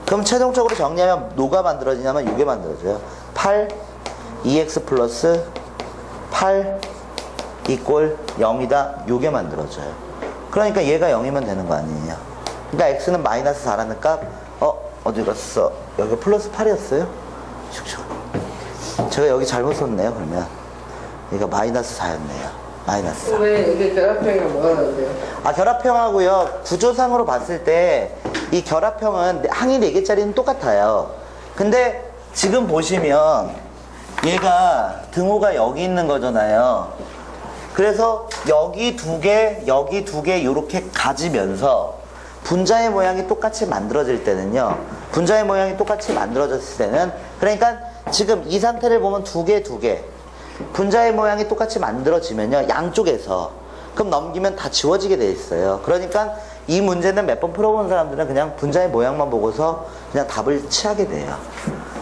그럼 최종적으로 정리하면 뭐가 만들어지냐면 이게 만들어져요. 8 2x 플러스 8 이꼴 0이다. 요게 만들어져요. 그러니까 얘가 0이면 되는 거 아니에요. 그러니까 x는 마이너스 4라는 값, 어디 갔어? 여기 플러스 8이었어요? 제가 여기 잘못 썼네요, 그러면. 얘가 마이너스 4였네요. 마이너스 4. 왜 이게 결합형이 뭐가 나오세요? 결합형하고요, 구조상으로 봤을 때, 이 결합형은 항이 4개짜리는 똑같아요. 근데 지금 보시면, 얘가 등호가 여기 있는 거잖아요. 그래서 여기 2개, 여기 2개, 요렇게 가지면서, 분자의 모양이 똑같이 만들어질 때는요, 분자의 모양이 똑같이 만들어졌을 때는, 그러니까 지금 이 상태를 보면 2개, 2개, 분자의 모양이 똑같이 만들어지면요, 양쪽에서, 그럼 넘기면 다 지워지게 돼 있어요. 그러니까 이 문제는 몇 번 풀어본 사람들은 그냥 분자의 모양만 보고서 그냥 답을 취하게 돼요.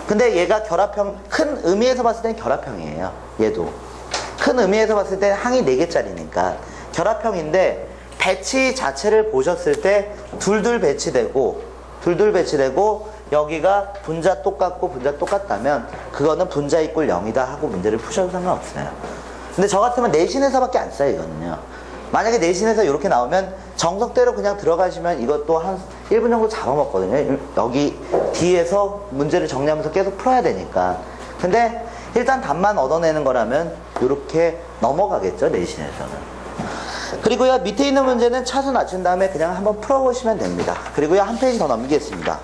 근데 얘가 결합형, 큰 의미에서 봤을 때는 결합형이에요. 얘도. 큰 의미에서 봤을 때는 항이 4개짜리니까. 결합형인데, 배치 자체를 보셨을 때 둘둘 배치되고 여기가 분자 똑같고 분자 똑같다면 그거는 분자 이꼴 0이다 하고 문제를 푸셔도 상관없어요. 근데 저 같으면 내신에서밖에 안 써요, 이거는요. 만약에 내신에서 이렇게 나오면 정석대로 그냥 들어가시면 이것도 한 1분 정도 잡아먹거든요. 여기 뒤에서 문제를 정리하면서 계속 풀어야 되니까. 근데 일단 답만 얻어내는 거라면 이렇게 넘어가겠죠, 내신에서는. 그리고요, 밑에 있는 문제는 차수 낮춘 다음에 그냥 한번 풀어보시면 됩니다. 그리고요, 한 페이지 더 넘기겠습니다.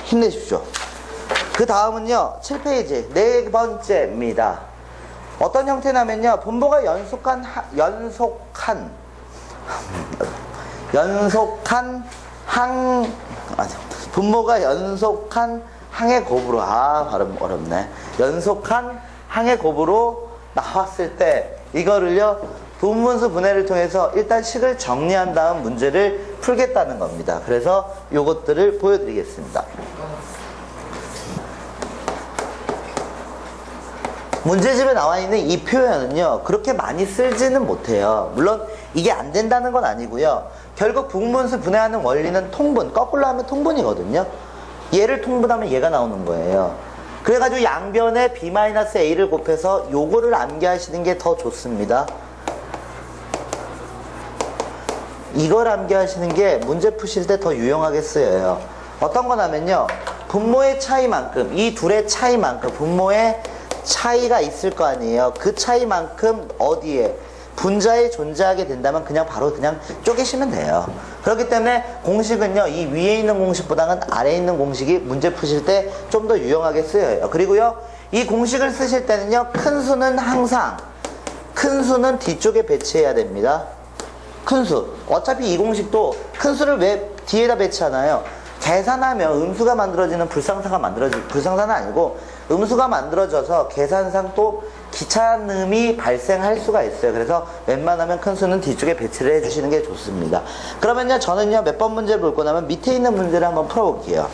힘내십시오. 그 다음은요, 7페이지, 네 번째입니다. 어떤 형태냐면요, 분모가 연속한 분모가 연속한 항의 곱으로, 발음 어렵네. 연속한 항의 곱으로 나왔을 때, 이거를요, 분분수 분해를 통해서 일단 식을 정리한 다음 문제를 풀겠다는 겁니다. 그래서 요것들을 보여드리겠습니다. 문제집에 나와 있는 이 표현은요, 그렇게 많이 쓰지는 못해요. 물론 이게 안 된다는 건 아니고요. 결국 분분수 분해하는 원리는 통분, 거꾸로 하면 통분이거든요. 얘를 통분하면 얘가 나오는 거예요. 그래가지고 양변에 b-a를 곱해서 요거를 암기하시는 게 더 좋습니다. 이걸 암기하시는 게 문제 푸실 때 더 유용하게 쓰여요. 어떤 거냐면요, 분모의 차이만큼, 이 둘의 차이만큼 분모의 차이가 있을 거 아니에요. 그 차이만큼 어디에 분자에 존재하게 된다면 그냥 바로 그냥 쪼개시면 돼요. 그렇기 때문에 공식은요, 이 위에 있는 공식보다는 아래에 있는 공식이 문제 푸실 때 좀 더 유용하게 쓰여요. 그리고요, 이 공식을 쓰실 때는요, 큰 수는 항상 큰 수는 뒤쪽에 배치해야 됩니다. 큰 수. 어차피 이 공식도 큰 수를 왜 뒤에다 배치하나요? 계산하면 음수가 만들어지는 불상사는 아니고 음수가 만들어져서 계산상 또 귀찮음이 발생할 수가 있어요. 그래서 웬만하면 큰 수는 뒤쪽에 배치를 해주시는 게 좋습니다. 그러면요, 저는요, 몇 번 문제를 볼 거냐면 밑에 있는 문제를 한번 풀어볼게요.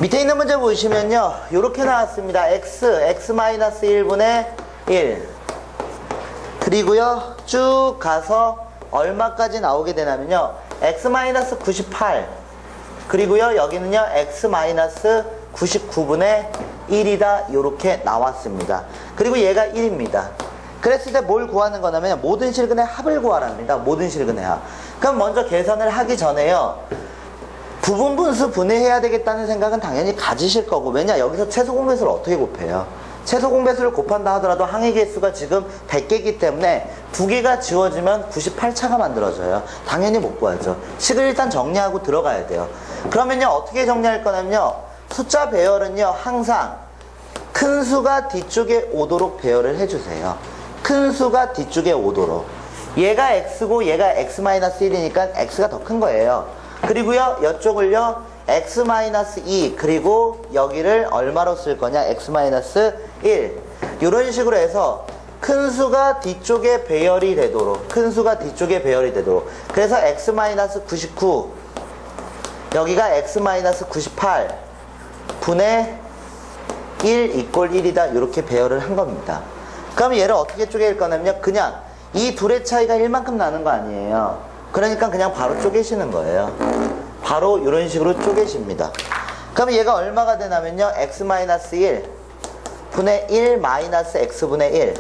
밑에 있는 문제 보시면요, 요렇게 나왔습니다. x-1분의 1. 그리고요, 쭉 가서 얼마까지 나오게 되냐면요, x-98. 그리고요, 여기는요, x-99분의 1이다. 요렇게 나왔습니다. 그리고 얘가 1입니다. 그랬을 때 뭘 구하는 거냐면 모든 실근의 합을 구하랍니다. 모든 실근의 합. 그럼 먼저 계산을 하기 전에요, 부분분수 분해해야 되겠다는 생각은 당연히 가지실 거고, 왜냐, 여기서 최소 공배수를 어떻게 곱해요? 최소 공배수를 곱한다 하더라도 항의 개수가 지금 100개이기 때문에 2개가 지워지면 98차가 만들어져요. 당연히 못 구하죠. 식을 일단 정리하고 들어가야 돼요. 그러면요, 어떻게 정리할 거냐면요, 숫자 배열은요, 항상 큰 수가 뒤쪽에 오도록 배열을 해주세요. 큰 수가 뒤쪽에 오도록. 얘가 x고 얘가 x-1이니까 x가 더 큰 거예요. 그리고요, 이쪽을요, x-2, 그리고 여기를 얼마로 쓸 거냐, x-1. 이런 식으로 해서 큰 수가 뒤쪽에 배열이 되도록, 그래서 x-99, 여기가 x-98 분의 1 이꼴 1이다. 이렇게 배열을 한 겁니다. 그럼 얘를 어떻게 쪼갤 거냐면요. 그냥 이 둘의 차이가 1만큼 나는 거 아니에요. 그러니까 그냥 바로 쪼개시는 거예요. 바로 이런 식으로 쪼개십니다. 그럼 얘가 얼마가 되냐면요. x-1 분의 1 마이너스 x분의 1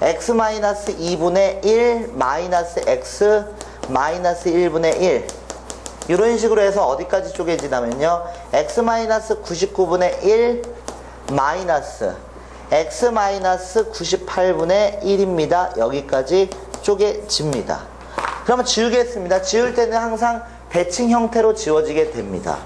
x-2분의 1 마이너스 x 마이너스 1분의 1 이런 식으로 해서 어디까지 쪼개지냐면요. x-99분의 1 마이너스 x-98분의 1입니다. 여기까지 쪼개집니다. 그러면 지우겠습니다. 지울 때는 항상 대칭 형태로 지워지게 됩니다.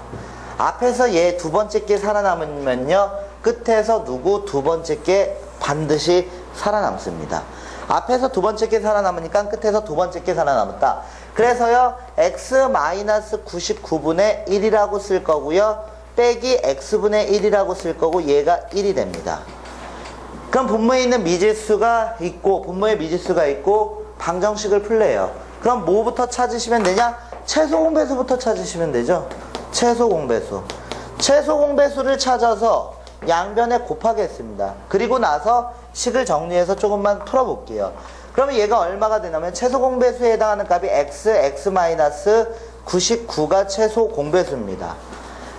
앞에서 얘 두 번째 게 살아남으면요. 끝에서 누구 두 번째 게 반드시 살아남습니다. 앞에서 두 번째 게 살아남으니까 끝에서 두 번째 게 살아남았다. 그래서요. x-99분의 1이라고 쓸 거고요. 빼기 x분의 1이라고 쓸 거고 얘가 1이 됩니다. 그럼 분모에 있는 미지수가 있고 분모에 미지수가 있고 방정식을 풀래요. 그럼 뭐부터 찾으시면 되냐? 최소 공배수부터 찾으시면 되죠. 최소 공배수. 최소 공배수를 찾아서 양변에 곱하겠습니다. 그리고 나서 식을 정리해서 조금만 풀어볼게요. 그러면 얘가 얼마가 되냐면 최소 공배수에 해당하는 값이 x-99가 최소 공배수입니다.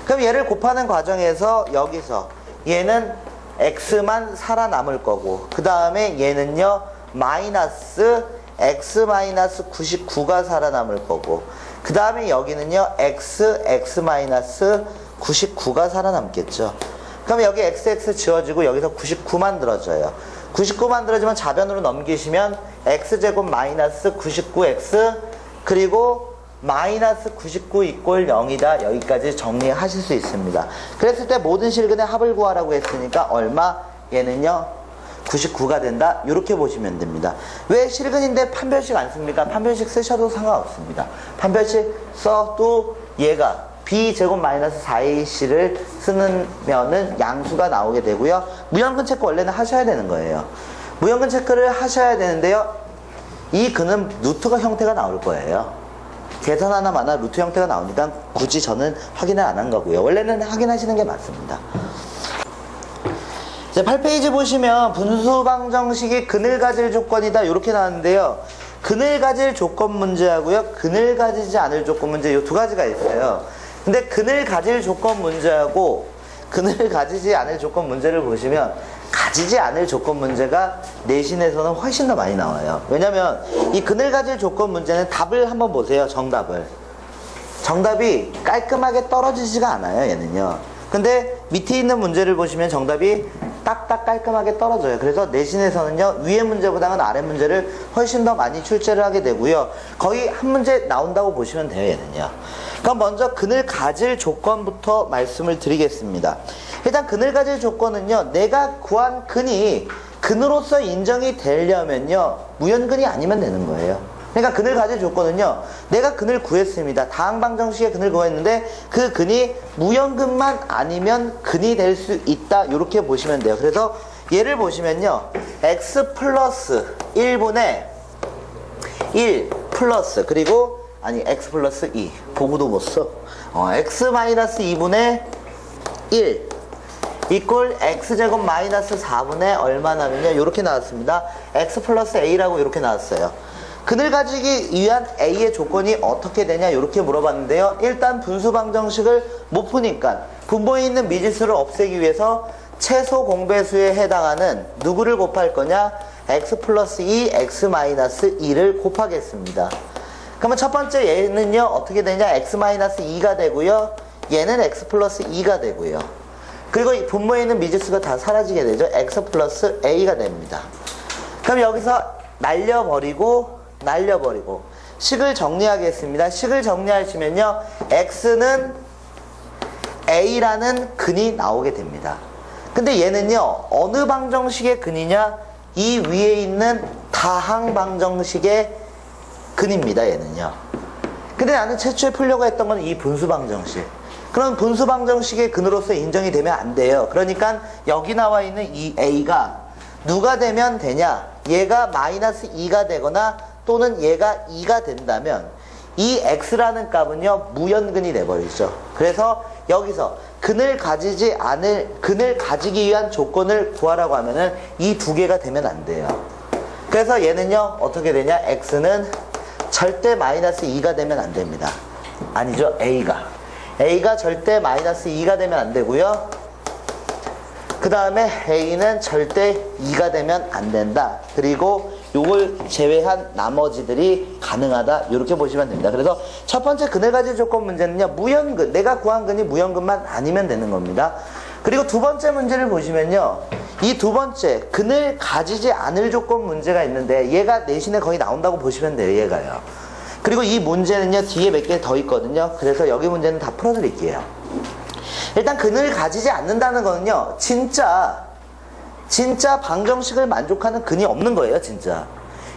그럼 얘를 곱하는 과정에서 여기서 얘는 x만 살아남을 거고 그 다음에 얘는요 마이너스 x-99가 살아남을 거고 그 다음에 여기는요 x-99가 살아남겠죠. 그럼 여기 xx 지워지고 여기서 99 만들어져요. 99 만들어지면 좌변으로 넘기시면 x제곱 마이너스 99x 그리고 마이너스 99 이꼴 0이다. 여기까지 정리하실 수 있습니다. 그랬을 때 모든 실근의 합을 구하라고 했으니까 얼마? 얘는요 99가 된다. 이렇게 보시면 됩니다. 왜 실근인데 판별식 안 씁니까? 판별식 쓰셔도 상관없습니다. 판별식 써도 얘가 b제곱 마이너스 4ac를 쓰면은 양수가 나오게 되고요. 무형근 체크 원래는 하셔야 되는 거예요. 무형근 체크를 하셔야 되는데요. 이 근은 루트가 형태가 나올 거예요. 계산 하나 마나 루트 형태가 나오니까 굳이 저는 확인을 안 한 거고요. 원래는 확인하시는 게 맞습니다. 이제 8페이지 보시면 분수 방정식이 근을 가질 조건이다 이렇게 나왔는데요. 근을 가질 조건 문제하고요. 근을 가지지 않을 조건 문제 이 두 가지가 있어요. 근데 근을 가질 조건 문제하고 근을 가지지 않을 조건 문제를 보시면 가지지 않을 조건 문제가 내신에서는 훨씬 더 많이 나와요. 왜냐면 이 근을 가질 조건 문제는 답을 한번 보세요. 정답을. 정답이 깔끔하게 떨어지지가 않아요. 얘는요. 근데 밑에 있는 문제를 보시면 정답이 딱딱 깔끔하게 떨어져요. 그래서 내신에서는요. 위의 문제보다는 아래 문제를 훨씬 더 많이 출제를 하게 되고요. 거의 한 문제 나온다고 보시면 돼요. 얘는요. 그럼 먼저 근을 가질 조건부터 말씀을 드리겠습니다. 일단 근을 가질 조건은요. 내가 구한 근이 근으로서 인정이 되려면요. 무연근이 아니면 되는 거예요. 그러니까 근을 가질 조건은요. 내가 근을 구했습니다. 다항방정식의 근을 구했는데 그 근이 무연근만 아니면 근이 될 수 있다. 이렇게 보시면 돼요. 그래서 얘를 보시면요. x 플러스 1분의 1 플러스 그리고 아니 x 플러스 2 보고도 못 써. x 마이너스 2분의 1 이꼴 x제곱 마이너스 4분의 얼마나면요. 이렇게 나왔습니다. x 플러스 a라고 이렇게 나왔어요. 근을 가지기 위한 a의 조건이 어떻게 되냐 이렇게 물어봤는데요. 일단 분수 방정식을 못 푸니까 분모에 있는 미지수를 없애기 위해서 최소 공배수에 해당하는 누구를 곱할 거냐? x 플러스 2, x 마이너스 2를 곱하겠습니다. 그러면 첫 번째 얘는요 어떻게 되냐? x 마이너스 2가 되고요. 얘는 x 플러스 2가 되고요. 그리고 이 분모에 있는 미지수가 다 사라지게 되죠. x 플러스 a가 됩니다. 그럼 여기서 날려버리고 식을 정리하겠습니다. 식을 정리하시면요. x는 a라는 근이 나오게 됩니다. 근데 얘는요. 어느 방정식의 근이냐? 이 위에 있는 다항 방정식의 근입니다. 얘는요. 근데 나는 최초에 풀려고 했던 건 이 분수 방정식. 그럼 분수 방정식의 근으로서 인정이 되면 안 돼요. 그러니까 여기 나와 있는 이 a가 누가 되면 되냐? 얘가 마이너스 2가 되거나 또는 얘가 2가 된다면 이 x라는 값은요 무연근이 돼버리죠. 그래서 여기서 근을 가지기 위한 조건을 구하라고 하면은 이 두 개가 되면 안 돼요. 그래서 얘는요 어떻게 되냐, x는 절대 마이너스 2가 되면 안 됩니다. 아니죠, a가 절대 마이너스 2가 되면 안 되고요. 그 다음에 a는 절대 2가 되면 안 된다. 그리고 요걸 제외한 나머지들이 가능하다. 이렇게 보시면 됩니다. 그래서 첫 번째 근을 가질 조건 문제는요 무연근, 내가 구한 근이 무연근만 아니면 되는 겁니다. 그리고 두 번째 문제를 보시면요, 이 두 번째 근을 가지지 않을 조건 문제가 있는데 얘가 내신에 거의 나온다고 보시면 돼요. 얘가요. 그리고 이 문제는요 뒤에 몇 개 더 있거든요. 그래서 여기 문제는 다 풀어드릴게요. 일단 근을 가지지 않는다는 거는요 진짜 방정식을 만족하는 근이 없는 거예요. 진짜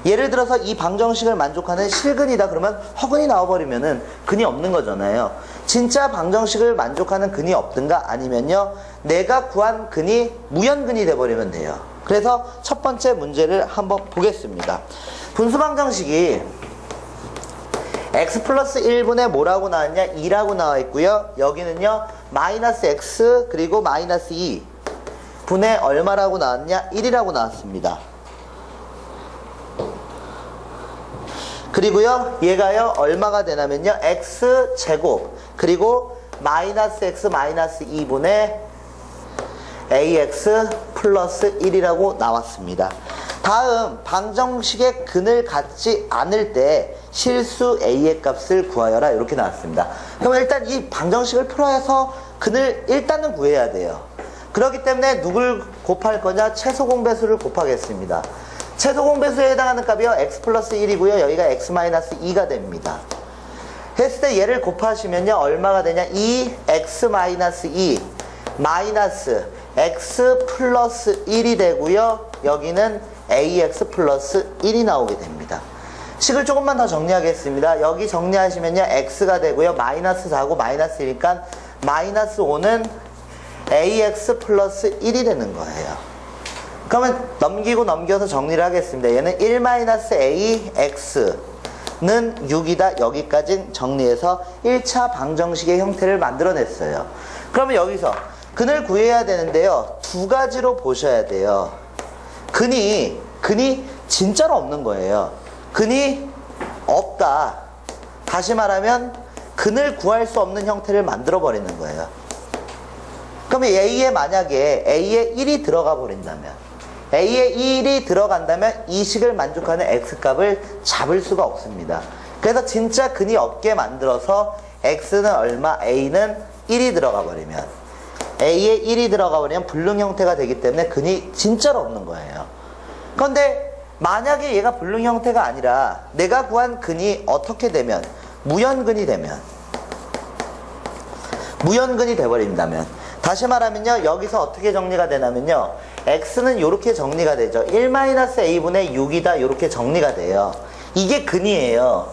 예를 들어서 이 방정식을 만족하는 실근이다 그러면 허근이 나와버리면은 근이 없는 거잖아요. 진짜 방정식을 만족하는 근이 없든가 아니면요 내가 구한 근이 무연근이 돼버리면 돼요. 그래서 첫 번째 문제를 한번 보겠습니다. 분수방정식이 x 플러스 1분의 뭐라고 나왔냐, 2라고 나와 있고요. 여기는요 마이너스 x 그리고 마이너스 2 분의 얼마라고 나왔냐, 1이라고 나왔습니다. 그리고요 얘가요 얼마가 되냐면요 x 제곱 그리고 마이너스 x 마이너스 2분의 ax 플러스 1이라고 나왔습니다. 다음 방정식의 근을 갖지 않을 때 실수 a의 값을 구하여라. 이렇게 나왔습니다. 그럼 일단 이 방정식을 풀어서 근을 일단은 구해야 돼요. 그렇기 때문에 누굴 곱할 거냐, 최소 공배수를 곱하겠습니다. 최소 공배수에 해당하는 값이요 x 플러스 1이고요 여기가 x 마이너스 2가 됩니다. 했을 때 얘를 곱하시면요 얼마가 되냐, 2x 마이너스 2 마이너스 x 플러스 1이 되고요 여기는 ax 플러스 1이 나오게 됩니다. 식을 조금만 더 정리하겠습니다. 여기 정리하시면요 x가 되고요 마이너스 4고 마이너스 1이니까 마이너스 5는 ax 플러스 1이 되는 거예요. 그러면 넘기고 넘겨서 정리를 하겠습니다. 얘는 1-ax는 6이다. 여기까지 정리해서 1차 방정식의 형태를 만들어냈어요. 그러면 여기서 근을 구해야 되는데요 두 가지로 보셔야 돼요. 근이 진짜로 없는 거예요. 근이 없다. 다시 말하면 근을 구할 수 없는 형태를 만들어 버리는 거예요. 그러면 A에 만약에 A에 1이 들어가 버린다면, A에 1이 들어간다면 이 식을 만족하는 X값을 잡을 수가 없습니다. 그래서 진짜 근이 없게 만들어서 X는 얼마, A는 1이 들어가 버리면, A에 1이 들어가 버리면 불능 형태가 되기 때문에 근이 진짜로 없는 거예요. 그런데 만약에 얘가 불능 형태가 아니라 내가 구한 근이 어떻게 되면, 무연근이 되면, 무연근이 돼버린다면, 다시 말하면요 여기서 어떻게 정리가 되냐면요 x는 이렇게 정리가 되죠. 1-a분의 6이다 이렇게 정리가 돼요. 이게 근이에요.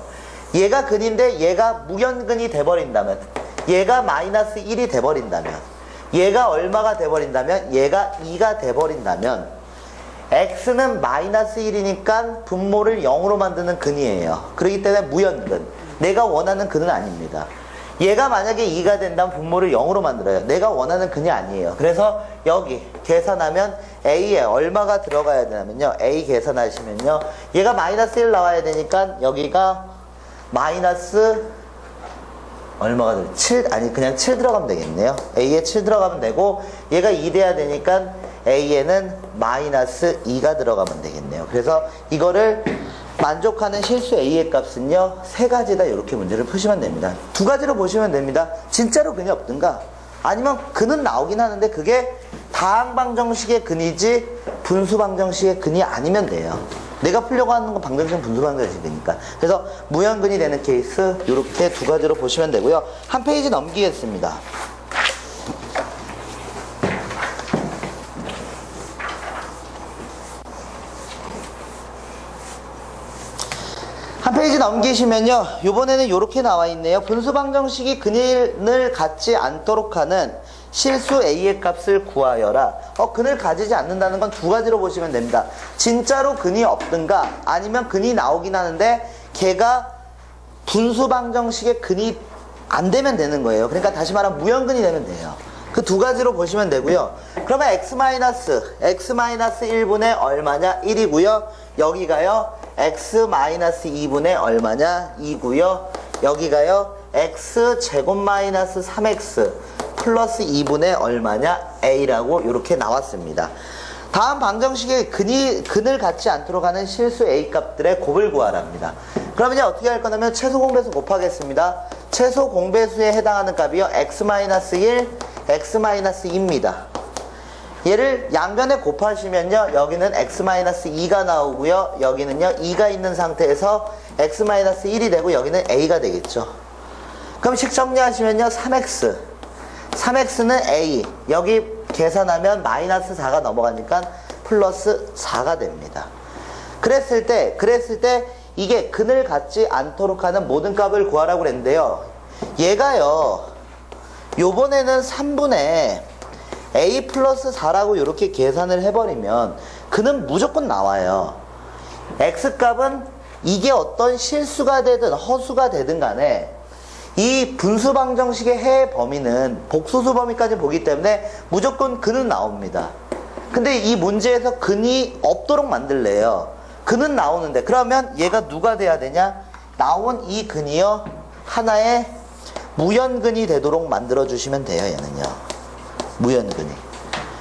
얘가 근인데 얘가 무연근이 돼버린다면, 얘가 마이너스 1이 돼버린다면, 얘가 얼마가 돼버린다면, 얘가 2가 돼버린다면 x는 마이너스 1이니까 분모를 0으로 만드는 근이에요. 그렇기 때문에 무연근, 내가 원하는 근은 아닙니다. 얘가 만약에 2가 된다면 분모를 0으로 만들어요. 내가 원하는 근이 아니에요. 그래서 여기 계산하면 A에 얼마가 들어가야 되냐면요 A 계산하시면요 얘가 마이너스 1 나와야 되니까 여기가 마이너스 얼마가 돼요? 7, 아니 그냥 7 들어가면 되겠네요. A에 7 들어가면 되고 얘가 2 돼야 되니까 A에는 마이너스 2가 들어가면 되겠네요. 그래서 이거를 만족하는 실수 A의 값은요 3가지다. 이렇게 문제를 푸시면 됩니다. 2가지로 보시면 됩니다. 진짜로 근이 없든가 아니면 근은 나오긴 하는데 그게 다항방정식의 근이지 분수방정식의 근이 아니면 돼요. 내가 풀려고 하는 건 방정식은 분수방정식이니까. 그래서 무연근이 되는 케이스 이렇게 2가지로 보시면 되고요. 한 페이지 넘기겠습니다. 한 페이지 넘기시면요 이번에는 이렇게 나와 있네요. 분수방정식이 근을 갖지 않도록 하는 실수 A의 값을 구하여라. 근을 가지지 않는다는 건 2가지로 보시면 됩니다. 진짜로 근이 없든가 아니면 근이 나오긴 하는데 걔가 분수 방정식의 근이 안 되면 되는 거예요. 그러니까 다시 말하면 무연근이 되면 돼요. 그 두 가지로 보시면 되고요. 그러면 x-1분의 얼마냐? 1이고요. 여기가요. x-2분의 얼마냐? 2고요. 여기가요. x제곱 마이너스 3x 플러스 2분의 얼마냐? a라고 이렇게 나왔습니다. 다음 방정식의 근을 갖지 않도록 하는 실수 a 값들의 곱을 구하랍니다. 그러면 이제 어떻게 할 거냐면 최소 공배수 곱하겠습니다. 최소 공배수에 해당하는 값이요. x-1, x-2입니다. 얘를 양변에 곱하시면요. 여기는 x-2가 나오고요. 여기는요. 2가 있는 상태에서 x-1이 되고 여기는 a가 되겠죠. 그럼 식 정리하시면요. 3x. 3x는 a. 여기 계산하면 마이너스 4가 넘어가니까 플러스 4가 됩니다. 그랬을 때 이게 근을 갖지 않도록 하는 모든 값을 구하라고 그랬는데요. 얘가요. 요번에는 3분의 a 플러스 4라고 이렇게 계산을 해버리면 근은 무조건 나와요. x값은 이게 어떤 실수가 되든 허수가 되든 간에 이 분수 방정식의 해의 범위는 복소수 범위까지 보기 때문에 무조건 근은 나옵니다. 근데 이 문제에서 근이 없도록 만들래요. 근은 나오는데 그러면 얘가 누가 돼야 되냐? 나온 이 근이요. 하나의 무연근이 되도록 만들어 주시면 돼요. 얘는요. 무연근이.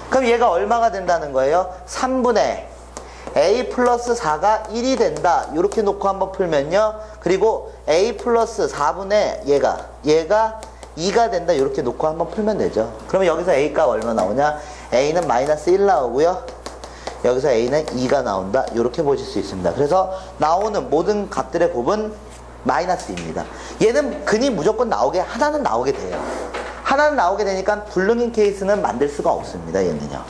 그럼 얘가 얼마가 된다는 거예요? 3분의 a 플러스 4가 1이 된다. 이렇게 놓고 한번 풀면요. 그리고 a 플러스 4분의 얘가 2가 된다. 이렇게 놓고 한번 풀면 되죠. 그러면 여기서 a 값 얼마 나오냐? a는 마이너스 1 나오고요. 여기서 a는 2가 나온다. 이렇게 보실 수 있습니다. 그래서 나오는 모든 값들의 곱은 마이너스입니다. 얘는 근이 무조건 하나는 나오게 돼요. 하나는 나오게 되니까 불능인 케이스는 만들 수가 없습니다. 얘는요.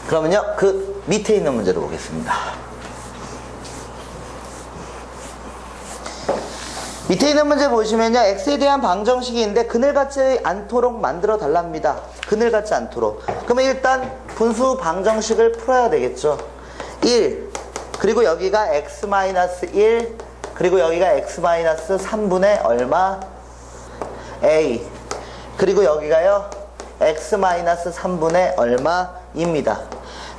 그러면요. 그 밑에 있는 문제로 보겠습니다. 밑에 있는 문제 보시면요. x에 대한 방정식이 있는데 근을 갖지 않도록 만들어 달랍니다. 근을 갖지 않도록. 그러면 일단 분수 방정식을 풀어야 되겠죠. 1 그리고 여기가 x-1 그리고 여기가 x-3분의 얼마 a 그리고 여기가요 x-3분의 얼마입니다.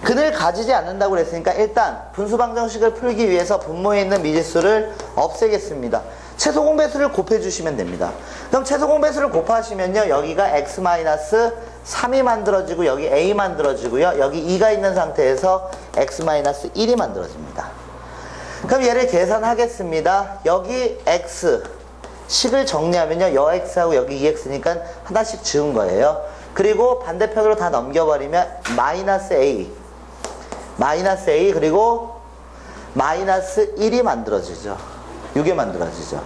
근을 가지지 않는다고 그랬으니까 일단 분수 방정식을 풀기 위해서 분모에 있는 미지수를 없애겠습니다. 최소 공배수를 곱해주시면 됩니다. 그럼 최소 공배수를 곱하시면요. 여기가 x-3이 만들어지고 여기 a 만들어지고요. 여기 2가 있는 상태에서 x-1이 만들어집니다. 그럼 얘를 계산하겠습니다. 여기 x 식을 정리하면요. 여 x하고 여기 2x니까 하나씩 지운 거예요. 그리고 반대편으로 다 넘겨버리면 마이너스 a 그리고 마이너스 1이 만들어지죠. 이게 만들어지죠.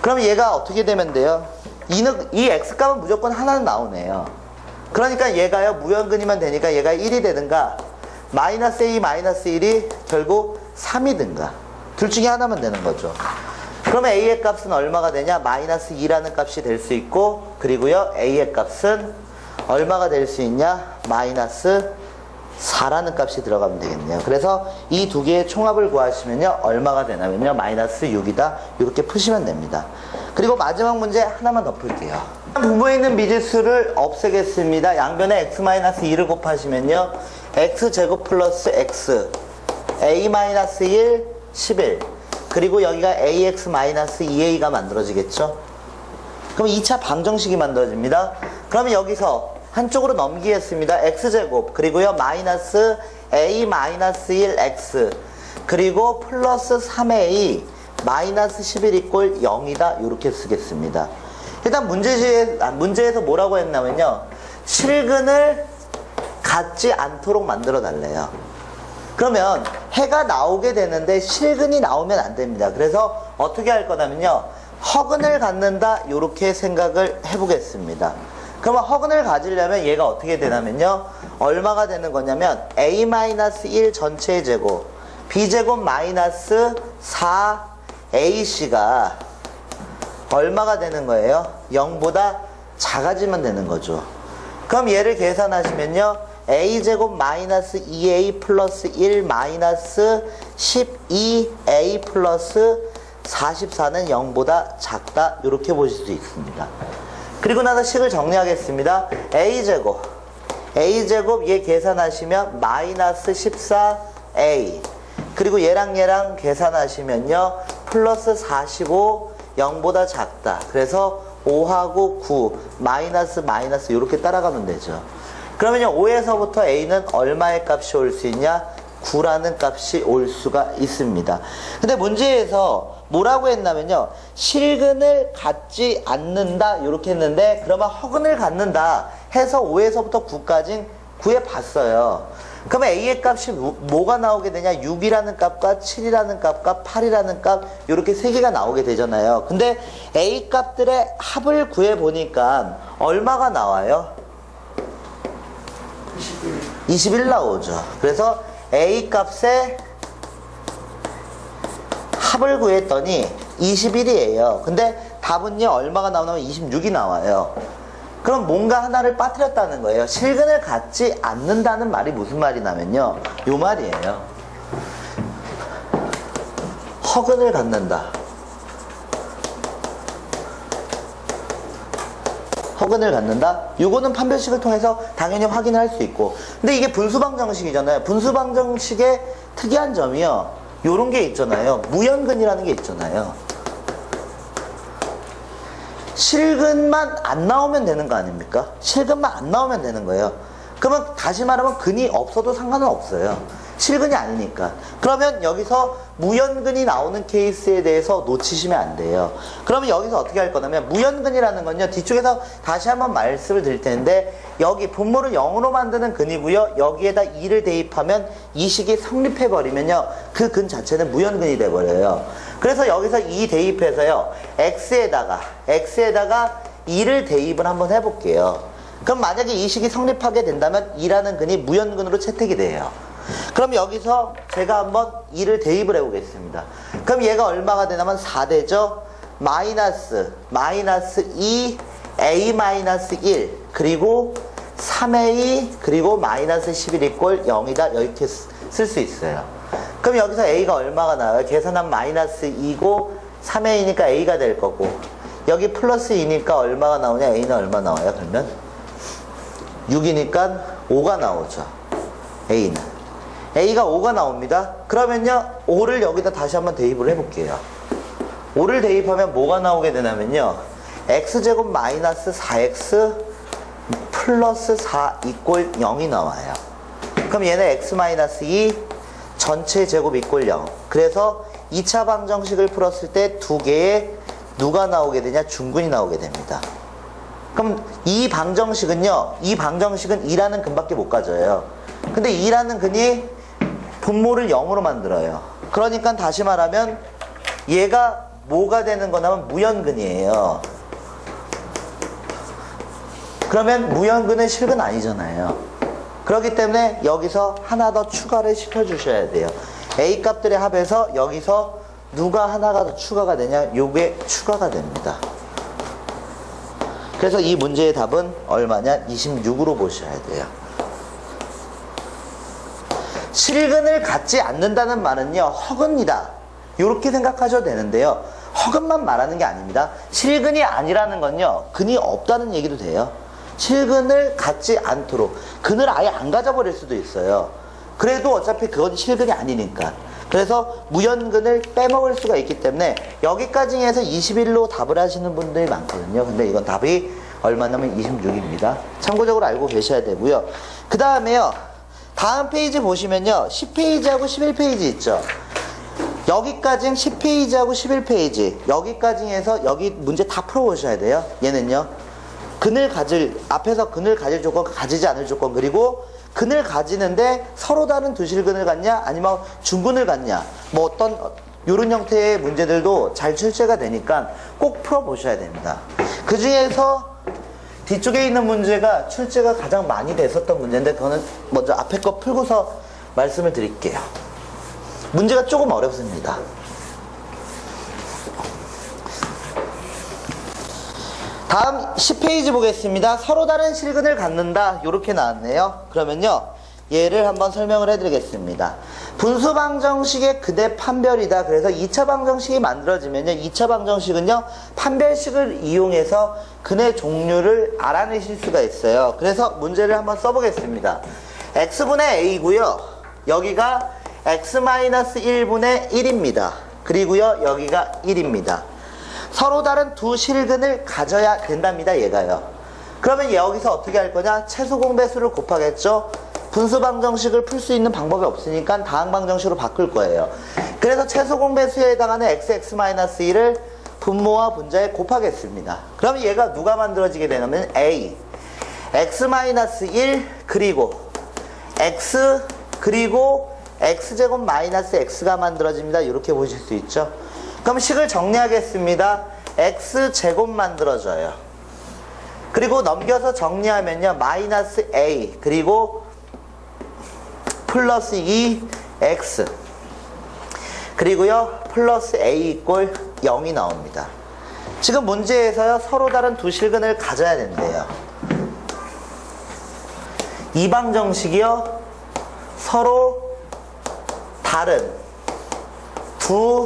그럼 얘가 어떻게 되면 돼요? 이 x값은 무조건 하나는 나오네요. 그러니까 얘가요 무연근이면 되니까 얘가 1이 되든가 마이너스 a 마이너스 1이 결국 3이든가 둘 중에 하나만 되는 거죠. 그러면 a의 값은 얼마가 되냐? 마이너스 2라는 값이 될 수 있고 그리고요 a의 값은 얼마가 될 수 있냐? 마이너스 4라는 값이 들어가면 되겠네요. 그래서 이 두 개의 총합을 구하시면요 얼마가 되냐면요 마이너스 6이다. 이렇게 푸시면 됩니다. 그리고 마지막 문제 하나만 더 풀게요. 분모에 있는 미지수를 없애겠습니다. 양변에 x-2를 곱하시면요 x제곱 플러스 x a-1 11 그리고 여기가 ax-2a가 만들어지겠죠. 그럼 2차 방정식이 만들어집니다. 그러면 여기서 한쪽으로 넘기겠습니다. x제곱 그리고요 마이너스 a-1x 그리고 플러스 3a 마이너스 11 이꼴 0이다. 이렇게 쓰겠습니다. 일단 문제에서 뭐라고 했냐면요 실근을 갖지 않도록 만들어 달래요. 그러면 해가 나오게 되는데 실근이 나오면 안 됩니다. 그래서 어떻게 할 거냐면요 허근을 갖는다. 이렇게 생각을 해보겠습니다. 그러면 허근을 가지려면 얘가 어떻게 되냐면요 얼마가 되는 거냐면 a-1 전체의 제곱 b제곱 마이너스 4ac가 얼마가 되는 거예요? 0보다 작아지면 되는 거죠. 그럼 얘를 계산하시면요 a제곱 마이너스 2a 플러스 1 마이너스 12a 플러스 44는 0보다 작다. 이렇게 보실 수 있습니다. 그리고 나서 식을 정리하겠습니다. a제곱 얘 계산하시면 마이너스 14a, 그리고 얘랑 계산하시면요 플러스 45 0보다 작다. 그래서 5하고 9 마이너스 이렇게 따라가면 되죠. 그러면요 5에서부터 a는 얼마의 값이 올 수 있냐? 9라는 값이 올 수가 있습니다. 근데 문제에서 뭐라고 했냐면요 실근을 갖지 않는다 이렇게 했는데, 그러면 허근을 갖는다 해서 5에서부터 9까지 구해봤어요. 그러면 a의 값이 뭐가 나오게 되냐? 6이라는 값과 7이라는 값과 8이라는 값, 이렇게 세 개가 나오게 되잖아요. 근데 a 값들의 합을 구해보니까 얼마가 나와요? 21 나오죠. 그래서 a 값의 합을 구했더니 21이에요. 근데 답은요 얼마가 나오냐면 26이 나와요. 그럼 뭔가 하나를 빠뜨렸다는 거예요. 실근을 갖지 않는다는 말이 무슨 말이냐면요 요 말이에요. 허근을 갖는다. 허근을 갖는다. 요거는 판별식을 통해서 당연히 확인을 할 수 있고, 근데 이게 분수방정식이잖아요. 분수방정식의 특이한 점이요 요런 게 있잖아요. 무연근이라는 게 있잖아요. 실근만 안 나오면 되는 거 아닙니까? 실근만 안 나오면 되는 거예요. 그러면 다시 말하면 근이 없어도 상관은 없어요. 실근이 아니니까. 그러면 여기서 무연근이 나오는 케이스에 대해서 놓치시면 안 돼요. 그러면 여기서 어떻게 할 거냐면, 무연근이라는 건요 뒤쪽에서 다시 한번 말씀을 드릴 텐데, 여기 분모를 0으로 만드는 근이고요 여기에다 2를 대입하면 이 식이 성립해 버리면요 그 근 자체는 무연근이 돼 버려요. 그래서 여기서 2 대입해서요 x에다가 2를 대입을 한번 해볼게요. 그럼 만약에 이 식이 성립하게 된다면 2라는 근이 무연근으로 채택이 돼요. 그럼 여기서 제가 한번 2를 대입을 해보겠습니다. 그럼 얘가 얼마가 되냐면 4되죠. 마이너스 2 a 마이너스 1 그리고 3a 그리고 마이너스 11 이꼴 0이다. 이렇게 쓸 수 있어요. 그럼 여기서 a가 얼마가 나와요? 계산하면 마이너스 2고 3a니까 a가 될 거고, 여기 플러스 2니까 얼마가 나오냐? a는 얼마 나와요? 그러면 6이니까 5가 나오죠. a는 a가 5가 나옵니다. 그러면요 5를 여기다 다시 한번 대입을 해볼게요. 5를 대입하면 뭐가 나오게 되냐면요 x제곱 마이너스 4x 플러스 4 이꼴 0이 나와요. 그럼 얘는 x 마이너스 2 전체 제곱 이꼴 0. 그래서 2차 방정식을 풀었을 때 두 개의 누가 나오게 되냐? 중근이 나오게 됩니다. 그럼 이 방정식은요 2라는 근밖에 못 가져요. 근데 2라는 근이 분모를 0으로 만들어요. 그러니까 다시 말하면 얘가 뭐가 되는 거냐면 무연근이에요. 그러면 무연근은 실근 아니잖아요. 그렇기 때문에 여기서 하나 더 추가를 시켜주셔야 돼요. A 값들의 합에서 여기서 누가 하나가 더 추가가 되냐? 요게 추가가 됩니다. 그래서 이 문제의 답은 얼마냐? 26으로 보셔야 돼요. 실근을 갖지 않는다는 말은요 허근이다 이렇게 생각하셔도 되는데요, 허근만 말하는 게 아닙니다. 실근이 아니라는 건요 근이 없다는 얘기도 돼요. 실근을 갖지 않도록 근을 아예 안 가져버릴 수도 있어요. 그래도 어차피 그건 실근이 아니니까. 그래서 무연근을 빼먹을 수가 있기 때문에 여기까지 해서 21로 답을 하시는 분들이 많거든요. 근데 이건 답이 얼마냐면 26입니다. 참고적으로 알고 계셔야 되고요. 그 다음에요 다음 페이지 보시면요 10페이지하고 11페이지 있죠. 여기까지 10페이지하고 11페이지 여기까지 해서 여기 문제 다 풀어보셔야 돼요. 얘는요 앞에서 근을 가질 조건, 가지지 않을 조건, 그리고 근을 가지는데 서로 다른 두 실근을 갖냐 아니면 중근을 갖냐, 뭐 어떤 요런 형태의 문제들도 잘 출제가 되니까 꼭 풀어보셔야 됩니다. 그 중에서 뒤쪽에 있는 문제가 출제가 가장 많이 됐었던 문제인데, 그거는 먼저 앞에 거 풀고서 말씀을 드릴게요. 문제가 조금 어렵습니다. 다음 10페이지 보겠습니다. 서로 다른 실근을 갖는다. 요렇게 나왔네요. 그러면요 얘를 한번 설명을 해드리겠습니다. 분수 방정식의 그대 판별이다. 그래서 2차 방정식이 만들어지면요. 2차 방정식은요. 판별식을 이용해서 근의 종류를 알아내실 수가 있어요. 그래서 문제를 한번 써보겠습니다. x분의 a고요. 여기가 x-1분의 1입니다. 그리고요. 여기가 1입니다. 서로 다른 두 실근을 가져야 된답니다. 얘가요. 그러면 여기서 어떻게 할 거냐? 최소 공배수를 곱하겠죠. 분수 방정식을 풀 수 있는 방법이 없으니까 다항 방정식으로 바꿀 거예요. 그래서 최소 공배수에 해당하는 x(x-1을 분모와 분자에 곱하겠습니다. 그럼 얘가 누가 만들어지게 되냐면 a x-1 그리고 x 그리고 x제곱 마이너스 x가 만들어집니다. 이렇게 보실 수 있죠. 그럼 식을 정리하겠습니다. x제곱 만들어져요. 그리고 넘겨서 정리하면요. 마이너스 a 그리고 플러스 2x 그리고요 플러스 a 이꼴 0이 나옵니다. 지금 문제에서요 서로 다른 두 실근을 가져야 된대요. 이 방정식이요 서로 다른 두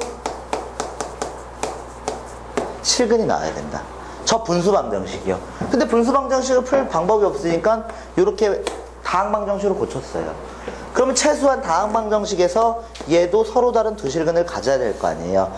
실근이 나와야 된다. 저 분수 방정식이요. 근데 분수 방정식을 풀 방법이 없으니까 이렇게 다항 방정식으로 고쳤어요. 그러면 최소한 다항 방정식에서 얘도 서로 다른 두 실근을 가져야 될 거 아니에요.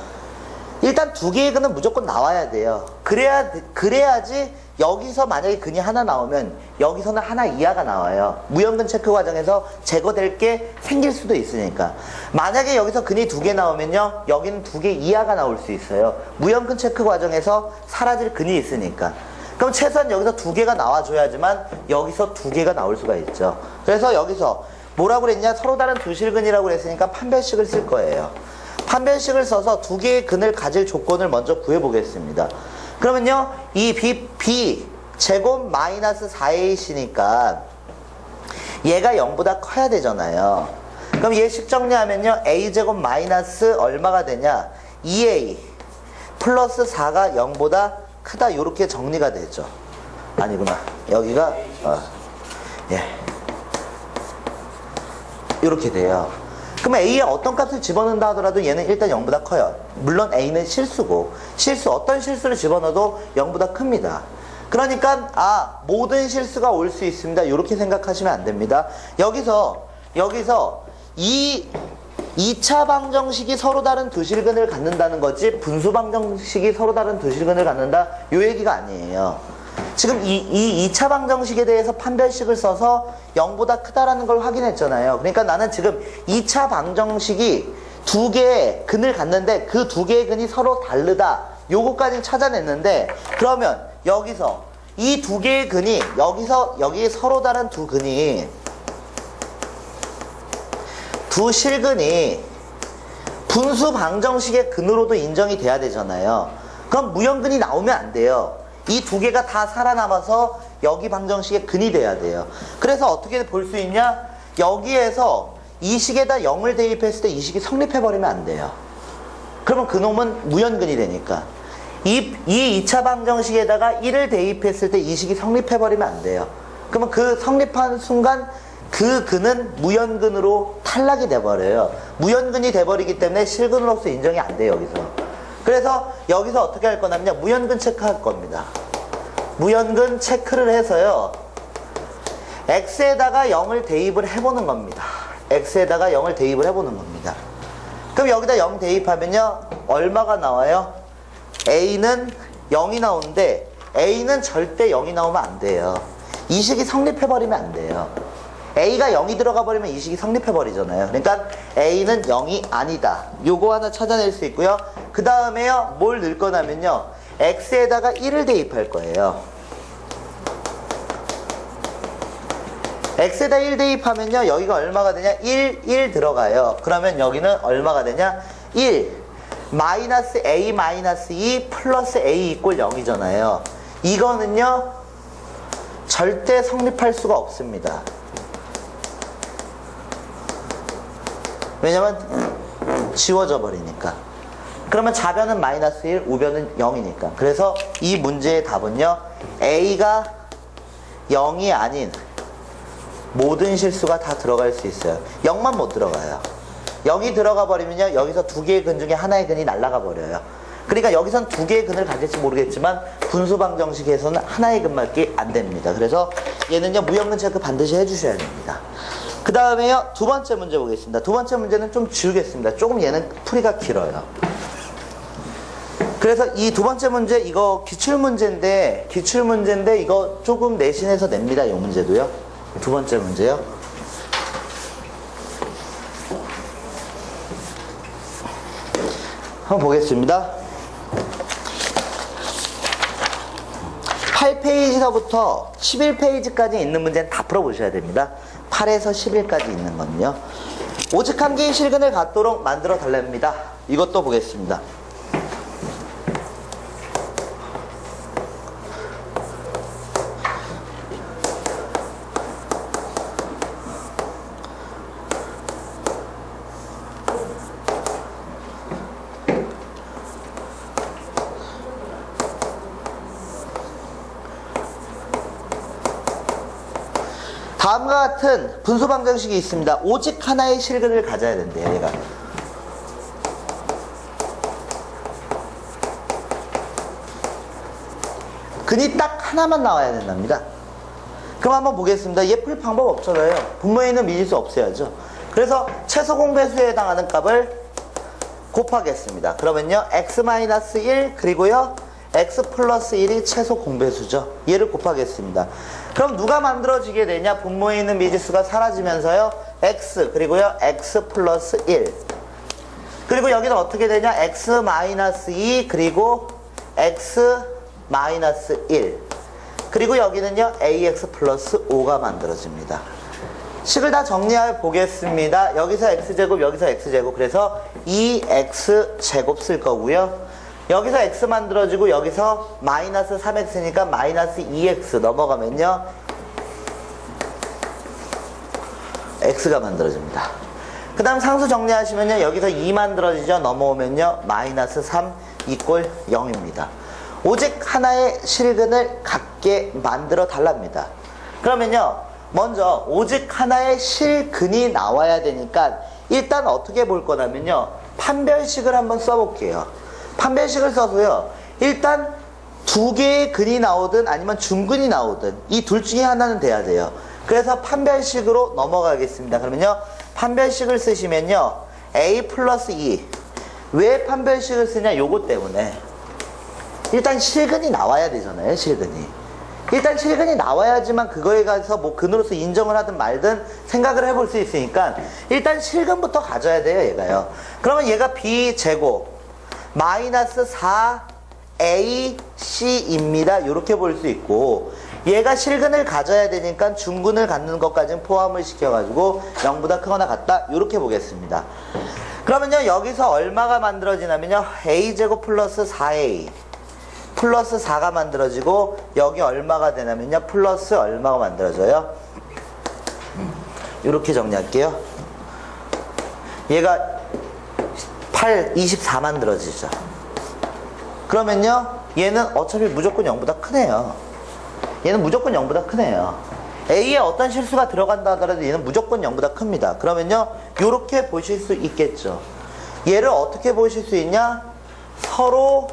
일단 두 개의 근은 무조건 나와야 돼요. 그래야지 여기서 만약에 근이 하나 나오면 여기서는 하나 이하가 나와요. 무형근 체크 과정에서 제거될 게 생길 수도 있으니까. 만약에 여기서 근이 두 개 나오면요 여기는 두 개 이하가 나올 수 있어요. 무형근 체크 과정에서 사라질 근이 있으니까. 그럼 최소한 여기서 두 개가 나와줘야지만 여기서 두 개가 나올 수가 있죠. 그래서 여기서 뭐라고 그랬냐? 서로 다른 두 실근이라고 그랬으니까 판별식을 쓸 거예요. 판별식을 써서 두 개의 근을 가질 조건을 먼저 구해보겠습니다. 그러면요 이 b 제곱 마이너스 4ac니까 얘가 0보다 커야 되잖아요. 그럼 얘 식 정리하면요 a제곱 마이너스 얼마가 되냐? 2a 플러스 4가 0보다 크다. 이렇게 정리가 되죠. 아니구나. 여기가 예 이렇게 돼요. 그럼 a에 어떤 값을 집어넣는다 하더라도 얘는 일단 0보다 커요. 물론 a는 실수고 어떤 실수를 집어넣어도 0보다 큽니다. 그러니까 모든 실수가 올 수 있습니다. 이렇게 생각하시면 안 됩니다. 여기서 이 2차 방정식이 서로 다른 두 실근을 갖는다는 거지 분수 방정식이 서로 다른 두 실근을 갖는다 요 얘기가 아니에요. 지금 이 2차 방정식에 대해서 판별식을 써서 0보다 크다라는 걸 확인했잖아요. 그러니까 나는 지금 2차 방정식이 두 개의 근을 갖는데 그 두 개의 근이 서로 다르다. 요거까지 찾아냈는데 그러면 여기서 이 두 개의 근이 여기 서로 다른 두 근이 두 실근이 분수 방정식의 근으로도 인정이 돼야 되잖아요. 그럼 무형근이 나오면 안 돼요. 이 두 개가 다 살아남아서 여기 방정식의 근이 돼야 돼요. 그래서 어떻게 볼 수 있냐? 여기에서 이 식에다 0을 대입했을 때 이 식이 성립해버리면 안 돼요. 그러면 그놈은 무형근이 되니까. 이 2차 방정식에다가 1을 대입했을 때 이 식이 성립해버리면 안 돼요. 그러면 그 성립한 순간 그 근은 무형근으로 탈락이 돼버려요. 무형근이 돼버리기 때문에 실근으로서 인정이 안 돼요. 여기서. 그래서 여기서 어떻게 할 거냐면 무형근 체크할 겁니다. 무형근 체크를 해서요 x에다가 0을 대입을 해보는 겁니다. x에다가 0을 대입을 해보는 겁니다. 그럼 여기다 0 대입하면요 얼마가 나와요? a는 0이 나오는데 a는 절대 0이 나오면 안 돼요. 이 식이 성립해버리면 안 돼요. a가 0이 들어가 버리면 이 식이 성립해버리잖아요. 그러니까 a는 0이 아니다. 요거 하나 찾아낼 수 있고요. 그 다음에요 뭘 넣을 거냐면요 x에다가 1을 대입할 거예요. x에다 1 대입하면요 여기가 얼마가 되냐? 1 들어가요. 그러면 여기는 얼마가 되냐? 1 마이너스 a 마이너스 2 플러스 a 이꼴 0이잖아요. 이거는요 절대 성립할 수가 없습니다. 왜냐면 지워져 버리니까. 그러면 좌변은 마이너스 1, 우변은 0이니까. 그래서 이 문제의 답은요 a가 0이 아닌 모든 실수가 다 들어갈 수 있어요. 0만 못 들어가요. 여기 들어가 버리면요, 여기서 두 개의 근 중에 하나의 근이 날아가 버려요. 그러니까 여기선 두 개의 근을 가질지 모르겠지만 분수방정식에서는 하나의 근밖에 안 됩니다. 그래서 얘는요, 무형근 체크 반드시 해주셔야 됩니다. 그 다음에요, 두 번째 문제 보겠습니다. 두 번째 문제는 좀 지우겠습니다. 조금 얘는 풀이가 길어요. 그래서 이 두 번째 문제, 이거 기출문제인데 이거 조금 내신해서 냅니다. 이 문제도요. 두 번째 문제요. 한번 보겠습니다. 8페이지서부터 11페이지까지 있는 문제는 다 풀어보셔야 됩니다. 8에서 11까지 있는 거는요. 오직 한 개의 실근을 갖도록 만들어 달랍니다. 이것도 보겠습니다. 다음과 같은 분수방정식이 있습니다. 오직 하나의 실근을 가져야 된대요, 얘가. 근이 딱 하나만 나와야 된답니다. 그럼 한번 보겠습니다. 얘 풀 방법 없잖아요. 분모에 있는 미지수 없애야죠. 그래서 최소 공배수에 해당하는 값을 곱하겠습니다. 그러면요, x-1 그리고요, x 플러스 1이 최소 공배수죠. 얘를 곱하겠습니다. 그럼 누가 만들어지게 되냐? 분모에 있는 미지수가 사라지면서요, x 그리고요, x 플러스 1 그리고 여기는 어떻게 되냐? x 마이너스 2 그리고 x 마이너스 1 그리고 여기는요, ax 플러스 5가 만들어집니다. 식을 다 정리해 보겠습니다. 여기서 x제곱, 여기서 x제곱, 그래서 2x제곱 쓸 거고요. 여기서 x 만들어지고 여기서 마이너스 3x니까 마이너스 2x 넘어가면요, x가 만들어집니다. 그 다음 상수 정리하시면요, 여기서 2 만들어지죠. 넘어오면요, 마이너스 3 이꼴 0입니다. 오직 하나의 실근을 갖게 만들어 달랍니다. 그러면요, 먼저 오직 하나의 실근이 나와야 되니까 일단 어떻게 볼 거냐면요, 판별식을 한번 써볼게요. 판별식을 써서요, 일단 두 개의 근이 나오든 아니면 중근이 나오든 이 둘 중에 하나는 돼야 돼요. 그래서 판별식으로 넘어가겠습니다. 그러면요, 판별식을 쓰시면요, a 플러스 2. 왜 판별식을 쓰냐? 요거 때문에. 일단 실근이 나와야 되잖아요, 실근이. 일단 실근이 나와야지만 그거에 가서 뭐 근으로서 인정을 하든 말든 생각을 해볼 수 있으니까 일단 실근부터 가져야 돼요, 얘가요. 그러면 얘가 b제곱 마이너스 4ac입니다. 이렇게 볼 수 있고, 얘가 실근을 가져야 되니까 중근을 갖는 것까지는 포함을 시켜가지고 0보다 크거나 같다, 이렇게 보겠습니다. 그러면요, 여기서 얼마가 만들어지냐면요, a제곱 플러스 4a 플러스 4가 만들어지고, 여기 얼마가 되냐면요, 플러스 얼마가 만들어져요? 이렇게 정리할게요. 얘가 24 만들어지죠. 그러면요, 얘는 어차피 무조건 0보다 크네요. 얘는 무조건 0보다 크네요. A에 어떤 실수가 들어간다 하더라도 얘는 무조건 0보다 큽니다. 그러면요, 요렇게 보실 수 있겠죠. 얘를 어떻게 보실 수 있냐? 서로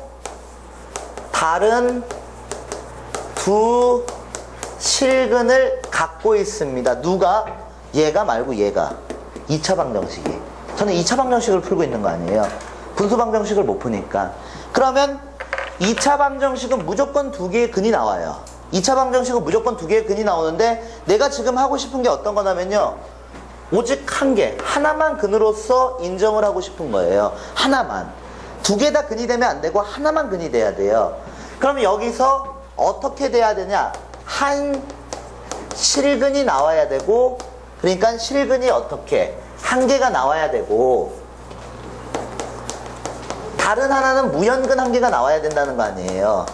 다른 두 실근을 갖고 있습니다. 누가? 얘가 말고 얘가. 2차 방정식이. 저는 2차 방정식을 풀고 있는 거 아니에요. 분수 방정식을 못 푸니까. 그러면 2차 방정식은 무조건 두 개의 근이 나와요. 2차 방정식은 무조건 두 개의 근이 나오는데, 내가 지금 하고 싶은 게 어떤 거냐면요, 오직 한 개, 하나만 근으로서 인정을 하고 싶은 거예요. 하나만. 두 개 다 근이 되면 안 되고 하나만 근이 돼야 돼요. 그럼 여기서 어떻게 돼야 되냐? 한 실근이 나와야 되고, 그러니까 실근이 어떻게? 한 개가 나와야 되고, 다른 하나는 무연근 한 개가 나와야 된다는 거 아니에요.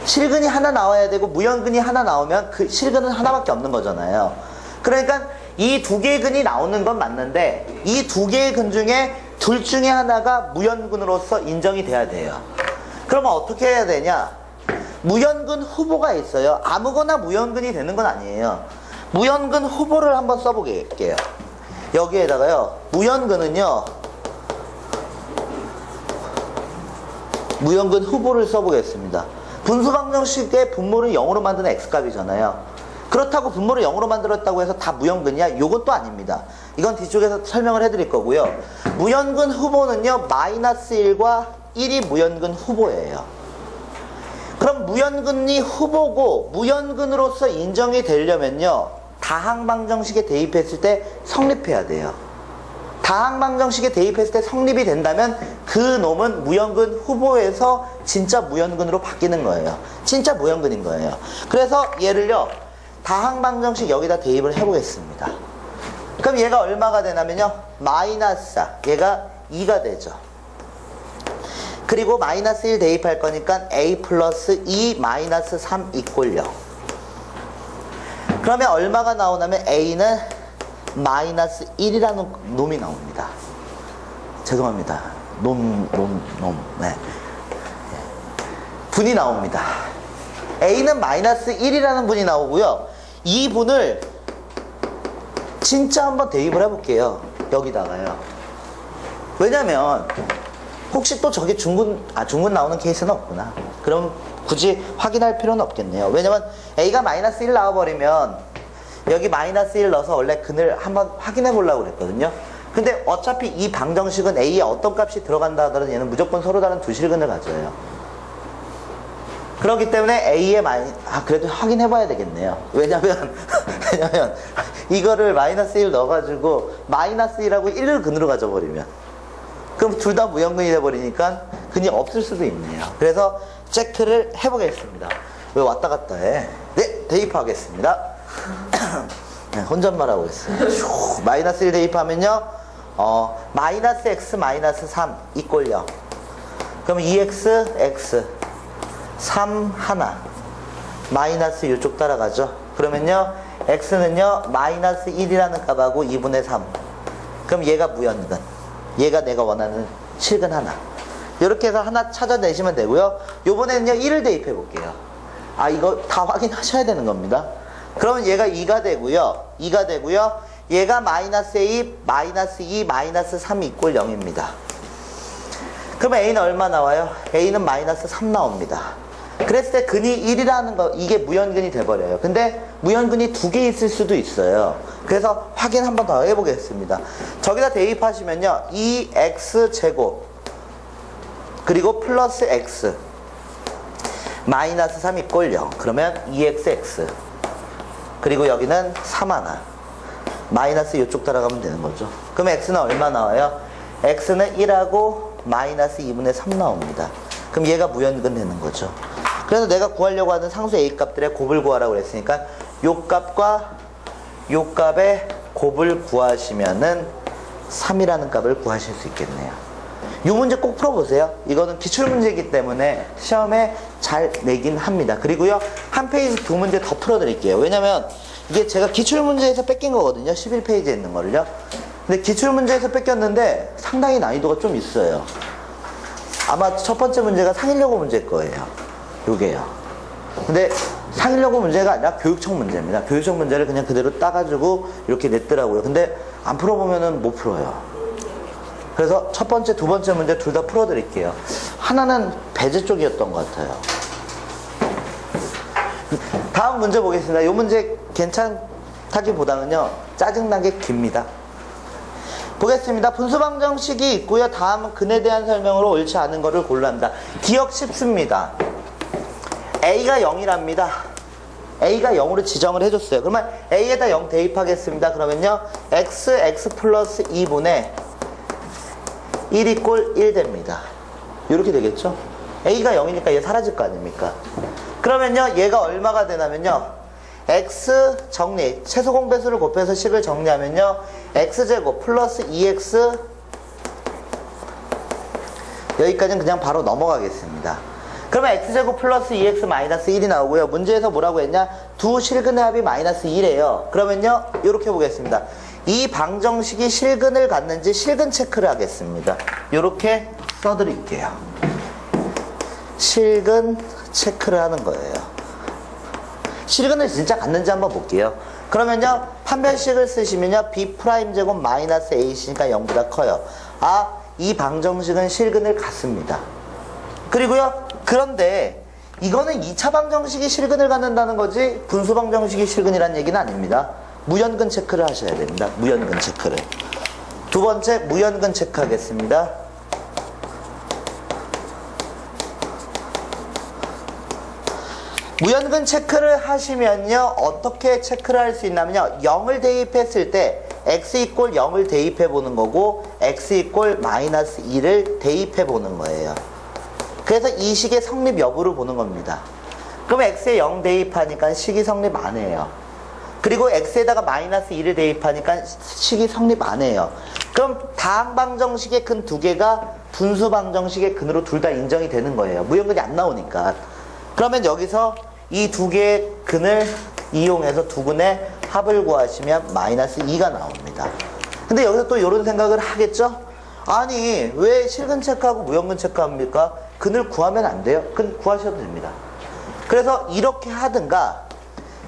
실근이 하나 나와야 되고 무연근이 하나 나오면 그 실근은 하나밖에 없는 거잖아요. 그러니까 이 두 개의 근이 나오는 건 맞는데, 이 두 개의 근 중에 둘 중에 하나가 무연근으로서 인정이 돼야 돼요. 그러면 어떻게 해야 되냐? 무연근 후보가 있어요. 아무거나 무연근이 되는 건 아니에요. 무연근 후보를 한번 써보게요. 여기에다가요, 무연근은요, 무연근 후보를 써보겠습니다. 분수 방정식의 분모를 0으로 만드는 x값이잖아요. 그렇다고 분모를 0으로 만들었다고 해서 다 무연근이야? 요건 또 아닙니다. 이건 뒤쪽에서 설명을 해드릴 거고요. 무연근 후보는요, 마이너스 1과 1이 무연근 후보예요. 그럼 무연근이 후보고 무연근으로서 인정이 되려면요, 다항방정식에 대입했을 때 성립해야 돼요. 다항방정식에 대입했을 때 성립이 된다면 그 놈은 무연근 후보에서 진짜 무연근으로 바뀌는 거예요. 진짜 무연근인 거예요. 그래서 얘를요, 다항방정식 여기다 대입을 해보겠습니다. 그럼 얘가 얼마가 되냐면요, 마이너스 4, 얘가 2가 되죠. 그리고 마이너스 1 대입할 거니까 a 플러스 2 마이너스 3 이꼴 0. 그러면 얼마가 나오냐면 a는 마이너스 1이라는 놈이 나옵니다. 죄송합니다. 네. 분이 나옵니다. a는 마이너스 1이라는 분이 나오고요. 이 분을 진짜 한번 대입을 해볼게요. 여기다가요. 왜냐면 혹시 또 저게 중근 나오는 케이스는 없구나. 그럼 굳이 확인할 필요는 없겠네요. 왜냐면 a가 마이너스 1 나와버리면 여기 마이너스 1 넣어서 원래 근을 한번 확인해 보려고 그랬거든요. 근데 어차피 이 방정식은 a에 어떤 값이 들어간다 하더라도 얘는 무조건 서로 다른 두 실근을 가져요. 그렇기 때문에 a의 그래도 확인해 봐야 되겠네요. 왜냐면 이거를 마이너스 1 넣어가지고 마이너스 1하고 1을 근으로 가져버리면 그럼 둘 다 무연근이 돼버리니까 근이 없을 수도 있네요. 그래서 체크를 해보겠습니다. 왜 왔다 갔다 해? 네, 대입하겠습니다. 네, 혼잣말 하고 있어요. 마이너스 1 대입하면요, 마이너스 x 마이너스 3 이꼴 0. 그럼 2x x 3 하나 마이너스 이쪽 따라가죠. 그러면요, x는요 마이너스 1이라는 값하고 2분의 3. 그럼 얘가 무연근, 얘가 내가 원하는 실근 하나. 이렇게 해서 하나 찾아내시면 되고요. 요번에는요 1을 대입해 볼게요. 이거 다 확인하셔야 되는 겁니다. 그러면 얘가 2가 되고요, 2가 되고요, 얘가 마이너스 2 마이너스 2 마이너스 3 이꼴 0입니다. 그러면 a는 얼마 나와요? a는 마이너스 3 나옵니다. 그랬을 때 근이 1이라는 거, 이게 무연근이 돼버려요. 근데 무연근이 두 개 있을 수도 있어요. 그래서 확인 한 번 더 해보겠습니다. 저기다 대입하시면요, 2x제곱 그리고 플러스 x 마이너스 3 이꼴 0. 그러면 2xx 그리고 여기는 3 하나 마이너스 이쪽 따라가면 되는 거죠. 그럼 x는 얼마 나와요? x는 1하고 마이너스 2분의 3 나옵니다. 그럼 얘가 무연근 되는 거죠. 그래서 내가 구하려고 하는 상수 a 값들의 곱을 구하라고 그랬으니까 요 값과 요 값의 곱을 구하시면은 3이라는 값을 구하실 수 있겠네요. 이 문제 꼭 풀어보세요. 이거는 기출문제이기 때문에 시험에 잘 내긴 합니다. 그리고요, 한 페이지 두 문제 더 풀어드릴게요. 왜냐면 이게 제가 기출문제에서 뺏긴 거거든요. 11페이지에 있는 거를요. 근데 기출문제에서 뺏겼는데 상당히 난이도가 좀 있어요. 아마 첫 번째 문제가 상일여고 문제일 거예요. 요게요. 근데 상일여고 문제가 아니라 교육청 문제입니다. 교육청 문제를 그냥 그대로 따가지고 이렇게 냈더라고요. 근데 안 풀어보면은 못 풀어요. 그래서 첫 번째, 두 번째 문제 둘 다 풀어드릴게요. 하나는 배제 쪽이었던 것 같아요. 다음 문제 보겠습니다. 이 문제 괜찮다기보다는요, 짜증나게 깁니다. 보겠습니다. 분수방정식이 있고요. 다음은 근에 대한 설명으로 옳지 않은 거를 골라야 합니다. 기억 쉽습니다. a가 0이랍니다. a가 0으로 지정을 해줬어요. 그러면 a에다 0 대입하겠습니다. 그러면요, x 플러스 2분의 1 이꼴 1 됩니다. 이렇게 되겠죠? a가 0이니까 얘 사라질 거 아닙니까? 그러면요, 얘가 얼마가 되냐면요, x 정리, 최소 공배수를 곱해서 식을 정리하면요, x제곱 플러스 2x, 여기까지는 그냥 바로 넘어가겠습니다. 그러면 x제곱 플러스 2x 마이너스 1이 나오고요. 문제에서 뭐라고 했냐? 두 실근의 합이 마이너스 1이에요. 그러면요, 이렇게 보겠습니다. 이 방정식이 실근을 갖는지 실근 체크를 하겠습니다. 이렇게 써드릴게요. 실근 체크를 하는 거예요. 실근을 진짜 갖는지 한번 볼게요. 그러면요, 판별식을 쓰시면요, b' 제곱 마이너스 ac니까 0보다 커요. 아, 이 방정식은 실근을 갖습니다. 그리고요, 그런데 이거는 2차 방정식이 실근을 갖는다는 거지 분수 방정식이 실근이라는 얘기는 아닙니다. 무연근 체크를 하셔야 됩니다. 무연근 체크를. 두 번째, 무연근 체크 하겠습니다. 무연근 체크를 하시면요, 어떻게 체크를 할 수 있냐면요, 0을 대입했을 때 x 이꼴 0을 대입해 보는 거고 x 이꼴 마이너스 2를 대입해 보는 거예요. 그래서 이 식의 성립 여부를 보는 겁니다. 그럼 x에 0 대입하니까 식이 성립 안 해요. 그리고 x에다가 마이너스 2를 대입하니까 식이 성립 안 해요. 그럼 다항방정식의 근 두 개가 분수방정식의 근으로 둘 다 인정이 되는 거예요. 무연근이 안 나오니까. 그러면 여기서 이 두 개의 근을 이용해서 두 근의 합을 구하시면 마이너스 2가 나옵니다. 근데 여기서 또 이런 생각을 하겠죠? 아니, 왜 실근 체크하고 무연근 체크합니까? 근을 구하면 안 돼요? 근 구하셔도 됩니다. 그래서 이렇게 하든가,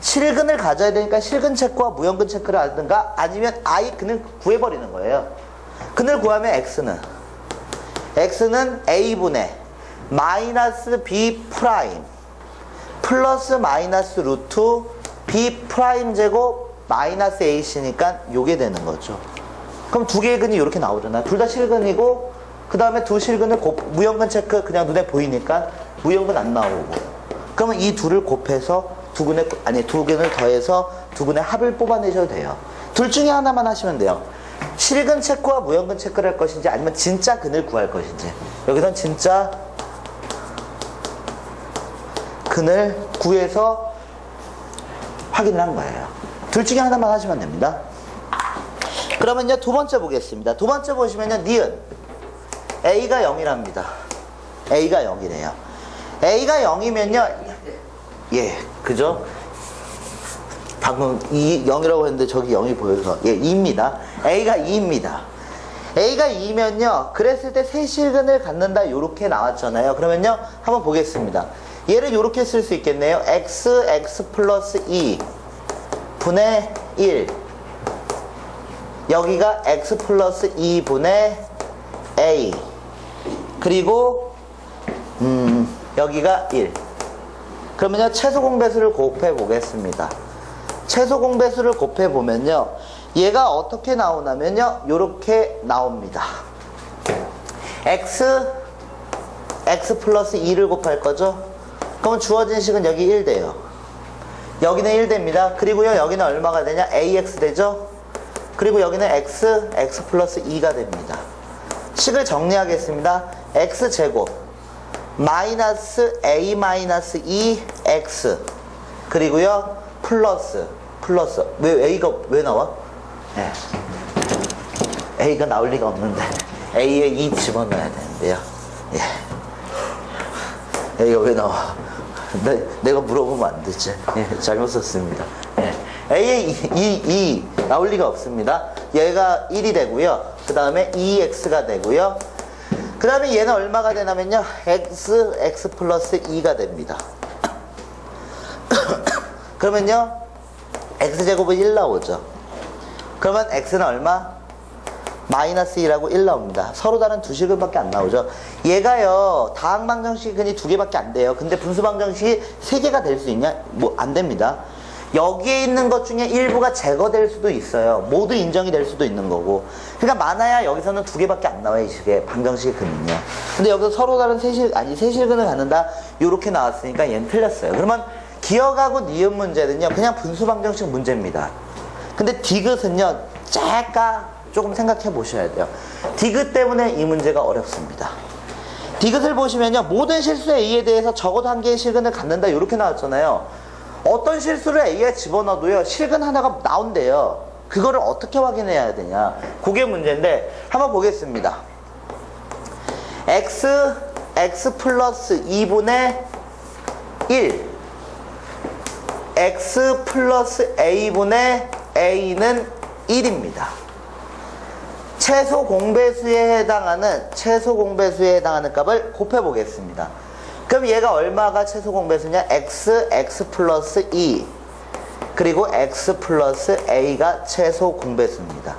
실근을 가져야 되니까 실근 체크와 무연근 체크를 하든가, 아니면 아예 근을 구해버리는 거예요. 근을 구하면 x는 a분의 마이너스 b 프라임 플러스 마이너스 루트 b 프라임 제곱 마이너스 ac니까 요게 되는 거죠. 그럼 두 개의 근이 이렇게 나오잖아요. 둘 다 실근이고, 그 다음에 두 실근을 무연근 체크 그냥 눈에 보이니까 무연근 안 나오고. 그러면 이 둘을 곱해서 두 근을 더해서 두 근의 합을 뽑아내셔도 돼요. 둘 중에 하나만 하시면 돼요. 실근 체크와 무연근 체크를 할 것인지 아니면 진짜 근을 구할 것인지. 여기선 진짜 근을 구해서 확인을 한 거예요. 둘 중에 하나만 하시면 됩니다. 그러면요, 두 번째 보겠습니다. 두 번째 보시면요, 니은 a가 0이랍니다. a가 0이래요. a가 0이면요, 예, 그죠? 방금 0이라고 했는데 저기 0이 보여서, 예, 2입니다. a가 2입니다. a가 2면요, 그랬을 때 세 실근을 갖는다, 요렇게 나왔잖아요. 그러면요, 한번 보겠습니다. 얘를 요렇게 쓸 수 있겠네요. x 플러스 2 분의 1. 여기가 x 플러스 2분의 a. 그리고 여기가 1. 그러면요, 최소 공배수를 곱해 보겠습니다. 최소 공배수를 곱해 보면요, 얘가 어떻게 나오냐면요, 요렇게 나옵니다. x 플러스 2를 곱할 거죠. 그러면 주어진 식은 여기 1 돼요. 여기는 1 됩니다. 그리고요, 여기는 얼마가 되냐? ax 되죠? 그리고 여기는 x 플러스 2가 됩니다. 식을 정리하겠습니다. x제곱 마이너스 a 마이너스 2x 그리고요, 플러스 왜 a가 왜 나와? 네. a가 나올 리가 없는데 a에 2 집어넣어야 되는데요. 예. a가 왜 나와? 내가 물어보면 안 되지. 예, 잘못 썼습니다. 예. a에 2 나올 리가 없습니다. 얘가 1이 되고요. 그 다음에 2x가 되고요. 그 다음에 얘는 얼마가 되냐면요, x 플러스 2가 됩니다. 그러면요, x제곱은 1 나오죠. 그러면 x는 얼마? 마이너스 2라고 1 나옵니다. 서로 다른 두 실근밖에 안 나오죠. 얘가요, 다항방정식이 근이 두 개밖에 안 돼요. 근데 분수방정식이 세 개가 될 수 있냐? 뭐 안 됩니다. 여기에 있는 것 중에 일부가 제거될 수도 있어요. 모두 인정이 될 수도 있는 거고. 그러니까 많아야 여기서는 두 개밖에 안 나와요, 이 식의 방정식의 근은요. 근데 여기서 서로 다른 세 실근을 갖는다, 요렇게 나왔으니까 얘는 틀렸어요. 그러면 기억하고 니은 문제는요, 그냥 분수방정식 문제입니다. 근데 디귿은요, 조금 생각해 보셔야 돼요. 디귿 때문에 이 문제가 어렵습니다. 디귿을 보시면요, 모든 실수 A에 대해서 적어도 한 개의 실근을 갖는다, 이렇게 나왔잖아요. 어떤 실수를 A에 집어넣어도요, 실근 하나가 나온대요. 그거를 어떻게 확인해야 되냐, 그게 문제인데 한번 보겠습니다. x 플러스 2분의 1 x 플러스 a분의 a는 1입니다. 최소 공배수에 해당하는 값을 곱해 보겠습니다. 그럼 얘가 얼마가 최소 공배수냐? x 플러스 2 그리고 x 플러스 a가 최소 공배수입니다.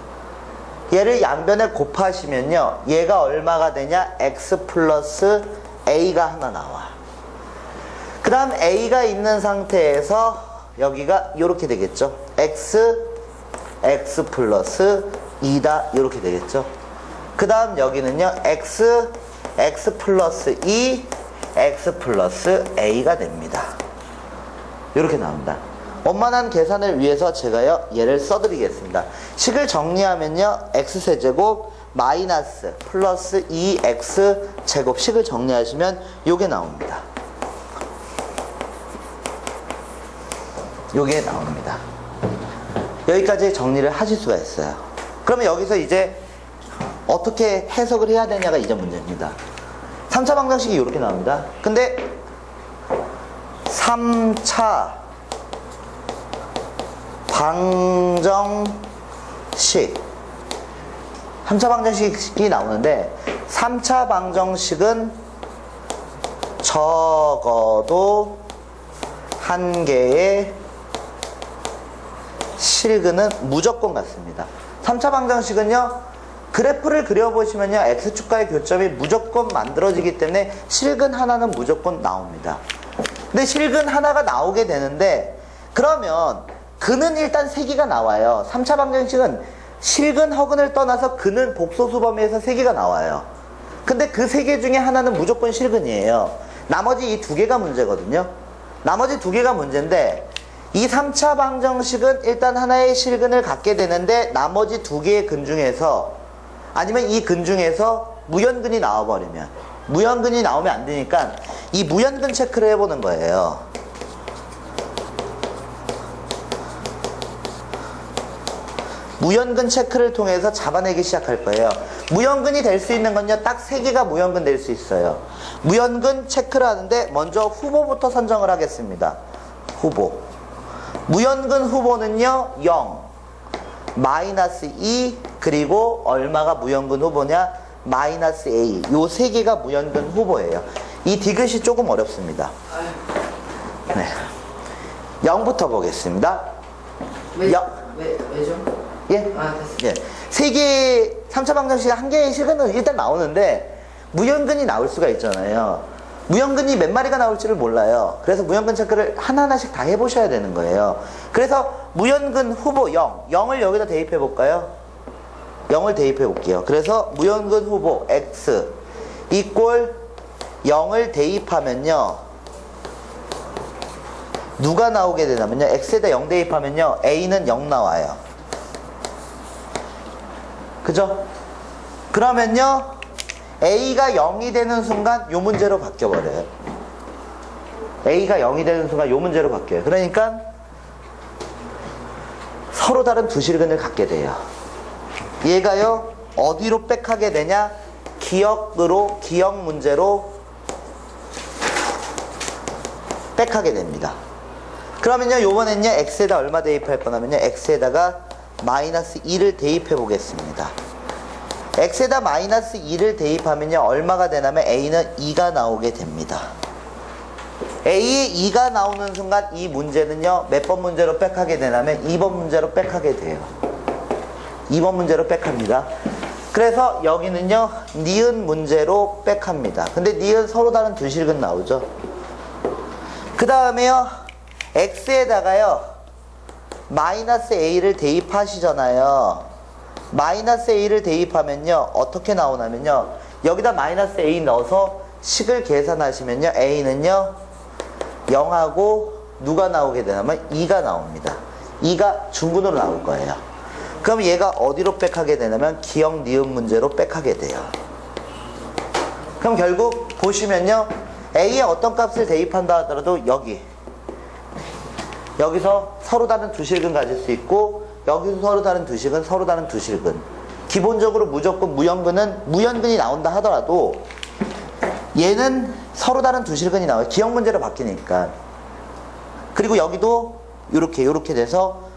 얘를 양변에 곱하시면요, 얘가 얼마가 되냐? x 플러스 a가 하나 나와. 그 다음 a가 있는 상태에서 여기가 이렇게 되겠죠. x 플러스 2다 이렇게 되겠죠. 그 다음 여기는요, x 플러스 2, x 플러스 a가 됩니다. 이렇게 나옵니다. 원만한 계산을 위해서 제가요, 얘를 써드리겠습니다. 식을 정리하면요, x세제곱 마이너스 플러스 2x제곱 식을 정리하시면 요게 나옵니다. 요게 나옵니다. 여기까지 정리를 하실 수가 있어요. 그러면 여기서 이제 어떻게 해석을 해야 되냐가 이제 문제입니다. 3차 방정식이 이렇게 나옵니다. 근데 3차 방정식이 나오는데 3차 방정식은 적어도 한 개의 실근은 무조건 같습니다. 3차 방정식은요, 그래프를 그려보시면요, x축과의 교점이 무조건 만들어지기 때문에 실근 하나는 무조건 나옵니다. 근데 실근 하나가 나오게 되는데, 그러면 근은 일단 3개가 나와요. 3차 방정식은 실근, 허근을 떠나서 근은 복소수 범위에서 3개가 나와요. 근데 그 3개 중에 하나는 무조건 실근이에요. 나머지 이 2개가 문제거든요. 나머지 2개가 문제인데, 이 3차 방정식은 일단 하나의 실근을 갖게 되는데, 나머지 2개의 근 중에서, 아니면 이 근 중에서 무연근이 나와버리면, 무연근이 나오면 안 되니까 이 무연근 체크를 해보는 거예요. 무연근 체크를 통해서 잡아내기 시작할 거예요. 무연근이 될 수 있는 건요, 딱 3개가 무연근 될 수 있어요. 무연근 체크를 하는데 먼저 후보부터 선정을 하겠습니다. 후보. 무연근 후보는요, 0, 마이너스 2, 그리고 얼마가 무연근 후보냐? 마이너스 a. 요 3개가 무연근 후보예요. 이 디귿이 조금 어렵습니다. 네. 0부터 보겠습니다. 왜죠? 예? 아, 됐어. 예. 3개, 3차 방정식 한 개의 실근은 일단 나오는데, 무연근이 나올 수가 있잖아요. 무연근이 몇 마리가 나올지를 몰라요. 그래서 무연근 체크를 하나하나씩 다 해보셔야 되는 거예요. 그래서 무연근 후보 0, 0을 여기다 대입해 볼까요? 0을 대입해 볼게요. 그래서 무연근 후보 x 이꼴 0을 대입하면요, 누가 나오게 되냐면요, x에다 0 대입하면요, a는 0 나와요. 그죠? 그러면요, a가 0이 되는 순간 요 문제로 바뀌어버려요. a가 0이 되는 순간 요 문제로 바뀌어요. 그러니까 서로 다른 두 실근을 갖게 돼요. 얘가요, 어디로 백하게 되냐? 기역 문제로 백하게 됩니다. 그러면요, 요번엔요, x에다 얼마 대입할 거냐면요, x에다가 마이너스 2를 대입해 보겠습니다. x에다 마이너스 2를 대입하면요, 얼마가 되냐면 a는 2가 나오게 됩니다. a에 2가 나오는 순간 이 문제는요, 몇 번 문제로 백하게 되냐면 2번 문제로 백하게 돼요. 2번 문제로 백합니다. 그래서 여기는요, 니은 문제로 백합니다. 근데 니은 서로 다른 두 실근 나오죠. 그 다음에요, x에다가요, 마이너스 a를 대입하시잖아요. 마이너스 a를 대입하면요, 어떻게 나오냐면요, 여기다 마이너스 a 넣어서 식을 계산하시면요, a는요 0하고 누가 나오게 되냐면 2가 나옵니다. 2가 중근으로 나올 거예요. 그럼 얘가 어디로 백하게 되냐면 기역 니은 문제로 백하게 돼요. 그럼 결국 보시면요, a에 어떤 값을 대입한다 하더라도 여기서 서로 다른 두 실근 가질 수 있고, 여기서 서로 다른 두 실근, 서로 다른 두 실근. 기본적으로 무조건 무연근이 나온다 하더라도 얘는 서로 다른 두 실근이 나와요. 기역 문제로 바뀌니까. 그리고 여기도 요렇게 돼서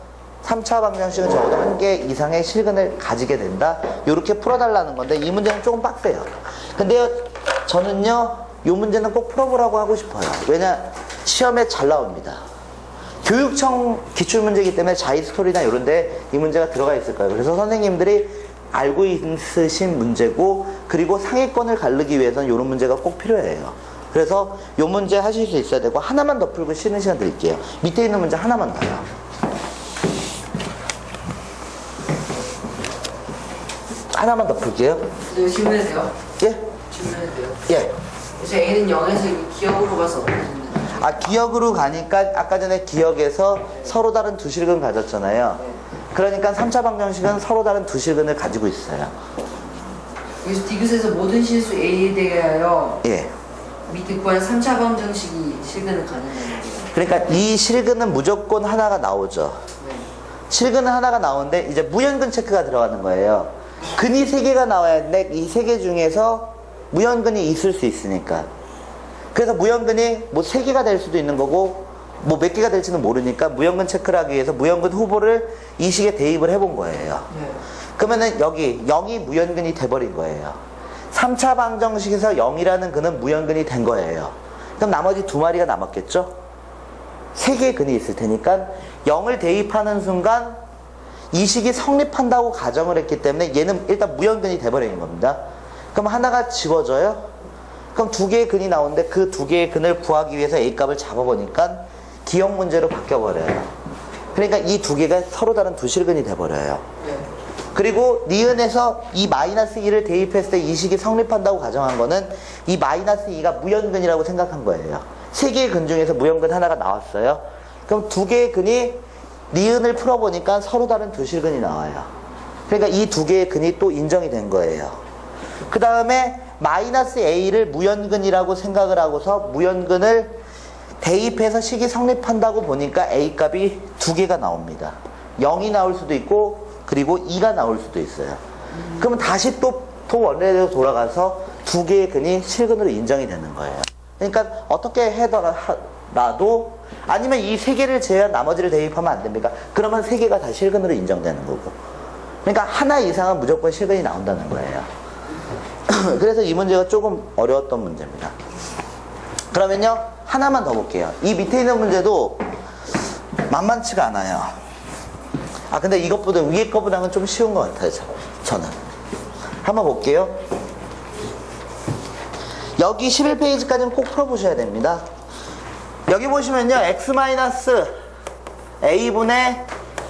3차 방정식은 적어도 한 개 이상의 실근을 가지게 된다. 요렇게 풀어달라는 건데, 이 문제는 조금 빡세요. 근데요, 저는요, 요 문제는 꼭 풀어보라고 하고 싶어요. 왜냐, 시험에 잘 나옵니다. 교육청 기출문제이기 때문에 자이스토리나 이런 데 이 문제가 들어가 있을 거예요. 그래서 선생님들이 알고 있으신 문제고, 그리고 상위권을 가르기 위해서는 이런 문제가 꼭 필요해요. 그래서 이 문제 하실 수 있어야 되고, 하나만 더 풀고 쉬는 시간 드릴게요. 밑에 있는 문제 하나만 더요. 하나만 더 풀게요. 저 질문해도 돼요? 예? 질문해도 돼요? 예. 그래서 A는 0에서 기억으로 가서 어떻게 됩니까? 아, 기억으로 가니까 아까 전에 기억에서 서로 다른 두 실근 가졌잖아요. 그러니까 3차 방정식은 서로 다른 두 실근을 가지고 있어요. 여기서 디귿에서 모든 실수 A에 대하여 예. 밑에 구한 3차 방정식이 실근을 가능한 거예요. 그러니까 이 실근은 무조건 하나가 나오죠. 네. 실근은 하나가 나오는데 이제 무연근 체크가 들어가는 거예요. 근이 3개가 나와야 되는데 이 3개 중에서 무연근이 있을 수 있으니까. 그래서 무연근이 뭐 3개가 될 수도 있는 거고 뭐 몇 개가 될지는 모르니까 무연근 체크를 하기 위해서 무연근 후보를 이 식에 대입을 해본 거예요. 네. 그러면은 여기 0이 무연근이 돼버린 거예요. 3차 방정식에서 0이라는 근은 무연근이 된 거예요. 그럼 나머지 두 마리가 남았겠죠? 3개의 근이 있을 테니까 0을 대입하는 순간 이 식이 성립한다고 가정을 했기 때문에 얘는 일단 무연근이 돼버리는 겁니다. 그럼 하나가 지워져요? 그럼 2개의 근이 나오는데 그 2개의 근을 구하기 위해서 A 값을 잡아보니까 기억 문제로 바뀌어버려요. 그러니까 이 2개가 서로 다른 두 실근이 돼버려요. 네. 그리고 니은에서 이 마이너스 2를 대입했을 때 이 식이 성립한다고 가정한 거는 이 마이너스 2가 무연근이라고 생각한 거예요. 3개의 근 중에서 무연근 하나가 나왔어요. 그럼 2개의 근이 니은을 풀어보니까 서로 다른 두 실근이 나와요. 그러니까 이 2개의 근이 또 인정이 된 거예요. 그 다음에 마이너스 A를 무연근이라고 생각을 하고서 무연근을 대입해서 식이 성립한다고 보니까 A 값이 2개가 나옵니다. 0이 나올 수도 있고 그리고 2가 나올 수도 있어요. 그러면 다시 또 원래대로 돌아가서 2개의 근이 실근으로 인정이 되는 거예요. 그러니까 어떻게 해더라도 아니면 이 3개를 제외한 나머지를 대입하면 안 됩니까? 그러면 3개가 다 실근으로 인정되는 거고. 그러니까 하나 이상은 무조건 실근이 나온다는 거예요. 그래서 이 문제가 조금 어려웠던 문제입니다. 그러면요, 하나만 더 볼게요. 이 밑에 있는 문제도 만만치가 않아요. 아, 근데 이것보다 위에 거보다는 좀 쉬운 것 같아요, 저는. 한번 볼게요. 여기 11페이지까지는 꼭 풀어보셔야 됩니다. 여기 보시면요, x-a분의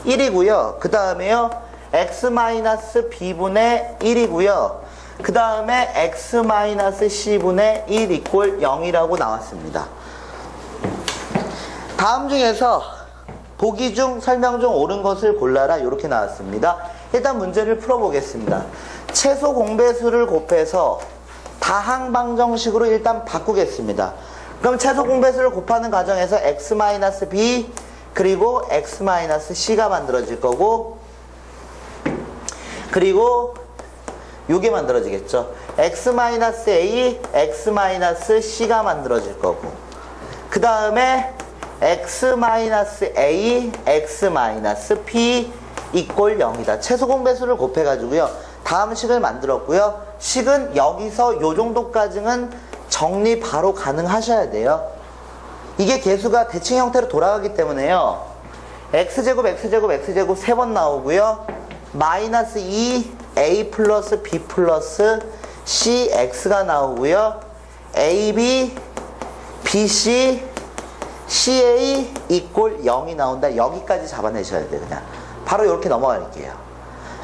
1이고요. 그 다음에요, x-b분의 1이고요. 그 다음에 x-c분의 1 이꼴 0이라고 나왔습니다. 다음 중에서 보기 중 설명 중 옳은 것을 골라라 이렇게 나왔습니다. 일단 문제를 풀어보겠습니다. 최소 공배수를 곱해서 다항 방정식으로 일단 바꾸겠습니다. 그럼 최소 공배수를 곱하는 과정에서 x-b 그리고 x-c가 만들어질 거고, 그리고 요게 만들어지겠죠. x-a, x-c가 만들어질 거고, 그 다음에 x-a, x-p 이꼴 0이다. 최소 공배수를 곱해가지고요. 다음 식을 만들었고요. 식은 여기서 요 정도까지는 정리 바로 가능하셔야 돼요. 이게 계수가 대칭 형태로 돌아가기 때문에요. x제곱, x제곱, x제곱 3번 나오고요. 마이너스 2a 플러스 b 플러스 cx가 나오고요. ab, bc, ca 이꼴 0이 나온다. 여기까지 잡아내셔야 돼요. 그냥 바로 이렇게 넘어갈게요.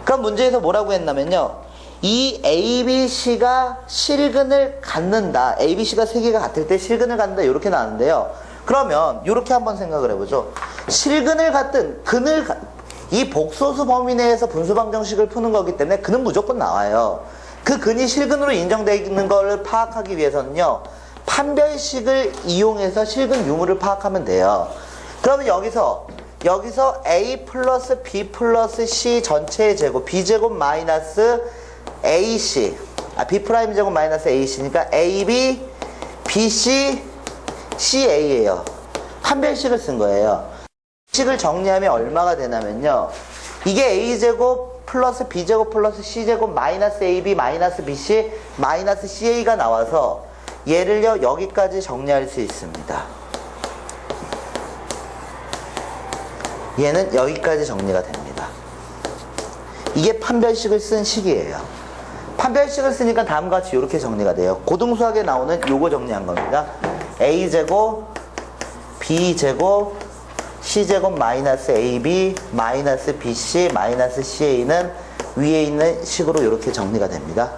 그럼 문제에서 뭐라고 했냐면요, 이 ABC가 실근을 갖는다. ABC가 3개가 같을 때 실근을 갖는다. 이렇게 나왔는데요. 그러면 이렇게 한번 생각을 해보죠. 실근을 갖든 이 복소수 범위 내에서 분수방정식을 푸는 거기 때문에 근은 무조건 나와요. 그 근이 실근으로 인정되는 걸 파악하기 위해서는요, 판별식을 이용해서 실근 유무를 파악하면 돼요. 그러면 여기서 a 플러스 b 플러스 c 전체의 제곱, b제곱 마이너스 ac, b 프라임 제곱 마이너스 ac니까 ab, bc, ca예요. 판별식을 쓴 거예요. 식을 정리하면 얼마가 되냐면요, 이게 a제곱 플러스 b제곱 플러스 c제곱 마이너스 ab 마이너스 bc 마이너스 ca가 나와서 얘를요 여기까지 정리할 수 있습니다. 얘는 여기까지 정리가 됩니다. 이게 판별식을 쓴 식이에요. 판별식을 쓰니까 다음과 같이 이렇게 정리가 돼요. 고등수학에 나오는 요거 정리한 겁니다. a제곱 b제곱 c제곱 마이너스 ab 마이너스 bc 마이너스 ca는 위에 있는 식으로 이렇게 정리가 됩니다.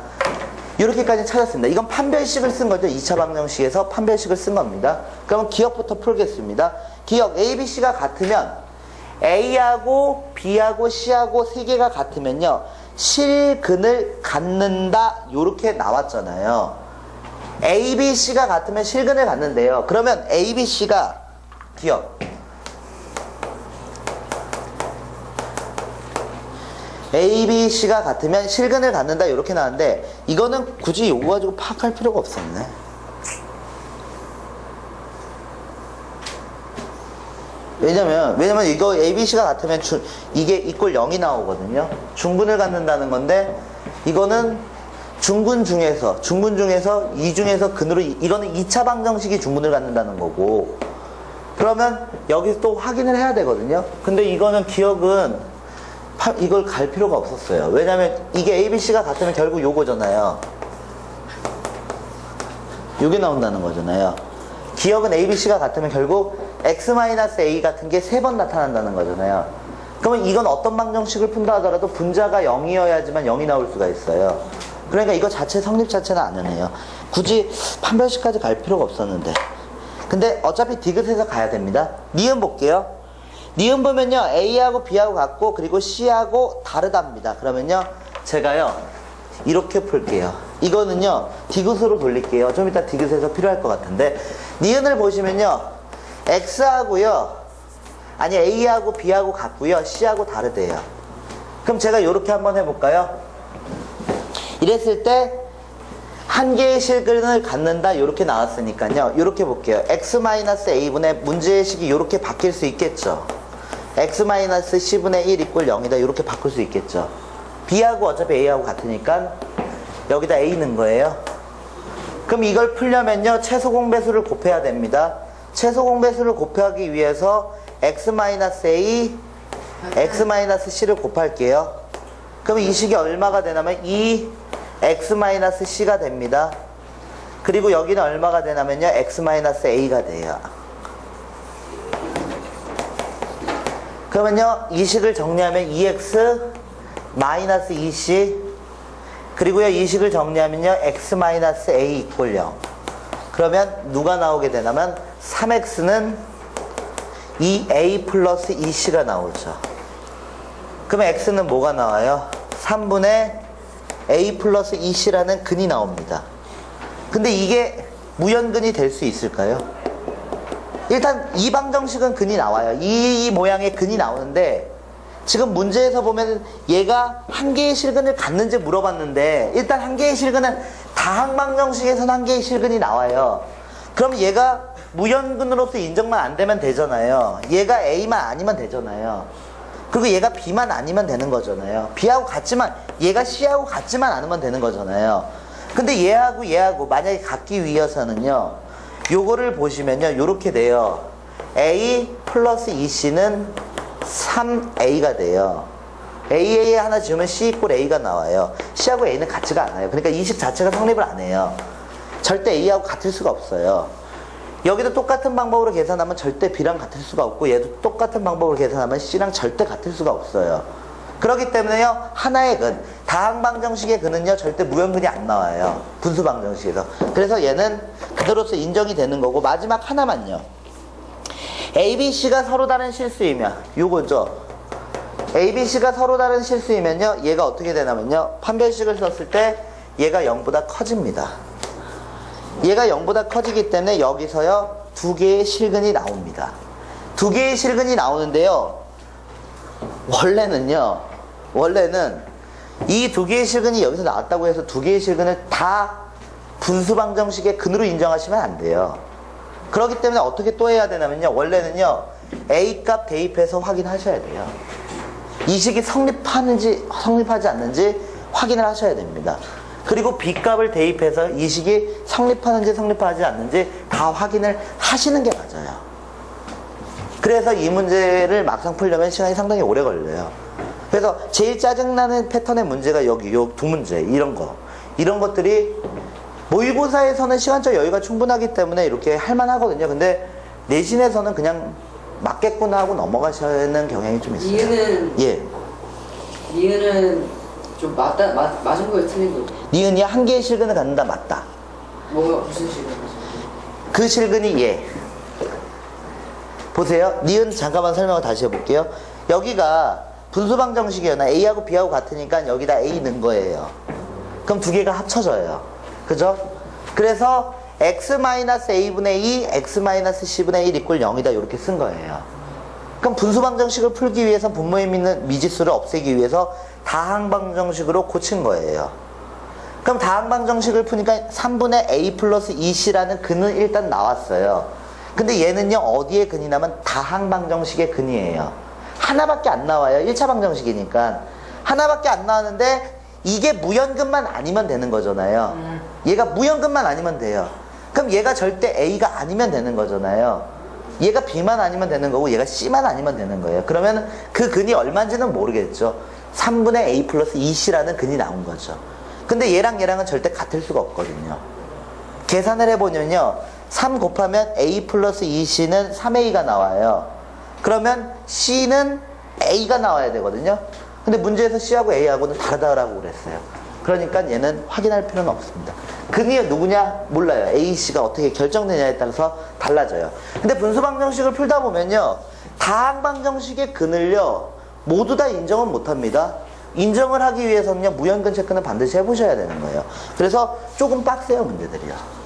이렇게까지 찾았습니다. 이건 판별식을 쓴 거죠. 2차 방정식에서 판별식을 쓴 겁니다. 그럼 기억부터 풀겠습니다. 기억 ABC가 같으면 A하고 B하고 C하고 세 개가 같으면요. 실근을 갖는다 이렇게 나왔잖아요. ABC가 같으면 실근을 갖는데요. 그러면 ABC가 기억 ABC가 같으면 실근을 갖는다 이렇게 나왔는데 이거는 굳이 이거 가지고 파악할 필요가 없었네. 왜냐면 이거 ABC가 같으면 이게 이꼴 0이 나오거든요. 중근을 갖는다는 건데 이거는 중근 중에서 이 중에서 근으로 이거는 2차 방정식이 중근을 갖는다는 거고 그러면 여기서 또 확인을 해야 되거든요. 근데 이거는 기억은 이걸 갈 필요가 없었어요. 왜냐면 이게 ABC가 같으면 결국 요거잖아요. 요게 나온다는 거잖아요. 기억은 ABC가 같으면 결국 X-A 같은 게 3번 나타난다는 거잖아요. 그러면 이건 어떤 방정식을 푼다 하더라도 분자가 0이어야지만 0이 나올 수가 있어요. 그러니까 이거 자체 성립 자체는 안 하네요. 굳이 판별식까지 갈 필요가 없었는데. 근데 어차피 디귿에서 가야 됩니다. 니은 볼게요. 니은 보면요 A하고 B하고 같고 그리고 C하고 다르답니다. 그러면요 제가요 이렇게 풀게요. 이거는요 디귿으로 돌릴게요. 좀 이따 디귿에서 필요할 것 같은데 니은을 보시면요 X하고요 아니 A하고 B하고 같고요 C하고 다르대요. 그럼 제가 이렇게 한번 해볼까요? 이랬을 때 한 개의 실근을 갖는다 이렇게 나왔으니까요 이렇게 볼게요. X-A분의 문제의식이 이렇게 바뀔 수 있겠죠. X-C분의 1 = 0이다 이렇게 바꿀 수 있겠죠. B하고 어차피 A하고 같으니까 여기다 A 넣은 거예요. 그럼 이걸 풀려면요 최소 공배수를 곱해야 됩니다. 최소 공배수를 곱하기 위해서 X-A X-C를 곱할게요. 그럼 이 식이 얼마가 되냐면 2X-C가 됩니다. 그리고 여기는 얼마가 되냐면요 X-A가 돼요. 그러면요 이 식을 정리하면 2x-2c 그리고요 이 식을 정리하면요 x-a = 0. 그러면 누가 나오게 되냐면 3x는 2a 플러스 2c가 나오죠. 그러면 x는 뭐가 나와요? 3분의 a 플러스 2c라는 근이 나옵니다. 근데 이게 무연근이 될 수 있을까요? 일단 이 방정식은 근이 나와요. 이 모양의 근이 나오는데 지금 문제에서 보면 얘가 한 개의 실근을 갖는지 물어봤는데 일단 한 개의 실근은 다항 방정식에서는 한 개의 실근이 나와요. 그럼 얘가 무연근으로서 인정만 안 되면 되잖아요. 얘가 A만 아니면 되잖아요. 그리고 얘가 B만 아니면 되는 거잖아요. B하고 같지만 얘가 C하고 같지만 않으면 되는 거잖아요. 근데 얘하고 만약에 같기 위해서는요 요거를 보시면요 요렇게 돼요. A 플러스 2C는 3A가 돼요. AA 하나 지우면 C = A가 나와요. C하고 A는 같지가 않아요. 그러니까 이 식 자체가 성립을 안 해요. 절대 A하고 같을 수가 없어요. 여기도 똑같은 방법으로 계산하면 절대 B랑 같을 수가 없고 얘도 똑같은 방법으로 계산하면 C랑 절대 같을 수가 없어요. 그렇기 때문에요 하나의 근 다항 방정식의 근은요 절대 무연근이 안 나와요. 분수 방정식에서. 그래서 얘는 그대로서 인정이 되는 거고 마지막 하나만요. ABC가 서로 다른 실수이면 요거죠. ABC가 서로 다른 실수이면요 얘가 어떻게 되냐면요 판별식을 썼을 때 얘가 0보다 커집니다. 얘가 0보다 커지기 때문에 여기서요 두 개의 실근이 나옵니다. 두 개의 실근이 나오는데요 원래는 이 두 개의 실근이 여기서 나왔다고 해서 두 개의 실근을 다 분수 방정식의 근으로 인정하시면 안 돼요. 그렇기 때문에 어떻게 또 해야 되냐면요 원래는요 A 값 대입해서 확인하셔야 돼요. 이 식이 성립하지 않는지 확인을 하셔야 됩니다. 그리고 B 값을 대입해서 이 식이 성립하는지 성립하지 않는지 다 확인을 하시는 게 맞아요. 그래서 이 문제를 막상 풀려면 시간이 상당히 오래 걸려요. 그래서 제일 짜증나는 패턴의 문제가 여기 요 두 문제, 이런 거. 이런 것들이 모의고사에서는 시간적 여유가 충분하기 때문에 이렇게 할만하거든요. 근데 내신에서는 그냥 맞겠구나 하고 넘어가시는 경향이 좀 있어요. 니은은 니은은 좀 맞은 거에 틀린 거. 니은이 한 개의 실근을 갖는다, 맞다. 뭐가 무슨 식으로? 그 실근이 얘. 보세요. 니은 잠깐만 설명을 다시 해볼게요. 여기가 분수방정식이었나 A하고 B하고 같으니까 여기다 A 넣은 거예요. 그럼 두 개가 합쳐져요. 그죠? 그래서 x-a분의 2, x-c분의 1 이꼴 0이다 이렇게 쓴 거예요. 그럼 분수방정식을 풀기 위해서 분모에 있는 미지수를 없애기 위해서 다항방정식으로 고친 거예요. 그럼 다항방정식을 푸니까 3분의 a 플러스 2c라는 근은 일단 나왔어요. 근데 얘는요 어디에 근이 나면 다항방정식의 근이에요. 하나밖에 안 나와요. 1차 방정식이니까 하나밖에 안 나왔는데 이게 무연근만 아니면 되는 거잖아요. 얘가 무연근만 아니면 돼요. 그럼 얘가 절대 A가 아니면 되는 거잖아요. 얘가 B만 아니면 되는 거고 얘가 C만 아니면 되는 거예요. 그러면 그 근이 얼마인지는 모르겠죠. 3분의 A 플러스 2C라는 근이 나온 거죠. 근데 얘랑은 절대 같을 수가 없거든요. 계산을 해보면요 3 곱하면 A 플러스 2C는 3A가 나와요. 그러면 C는 A가 나와야 되거든요. 근데 문제에서 C하고 A하고는 다르다고 그랬어요. 그러니까 얘는 확인할 필요는 없습니다. 근이 누구냐? 몰라요. A, C가 어떻게 결정되냐에 따라서 달라져요. 근데 분수방정식을 풀다 보면요 다항방정식의 근을요 모두 다 인정은 못합니다. 인정을 하기 위해서는요 무연근 체크는 반드시 해보셔야 되는 거예요. 그래서 조금 빡세요 문제들이요.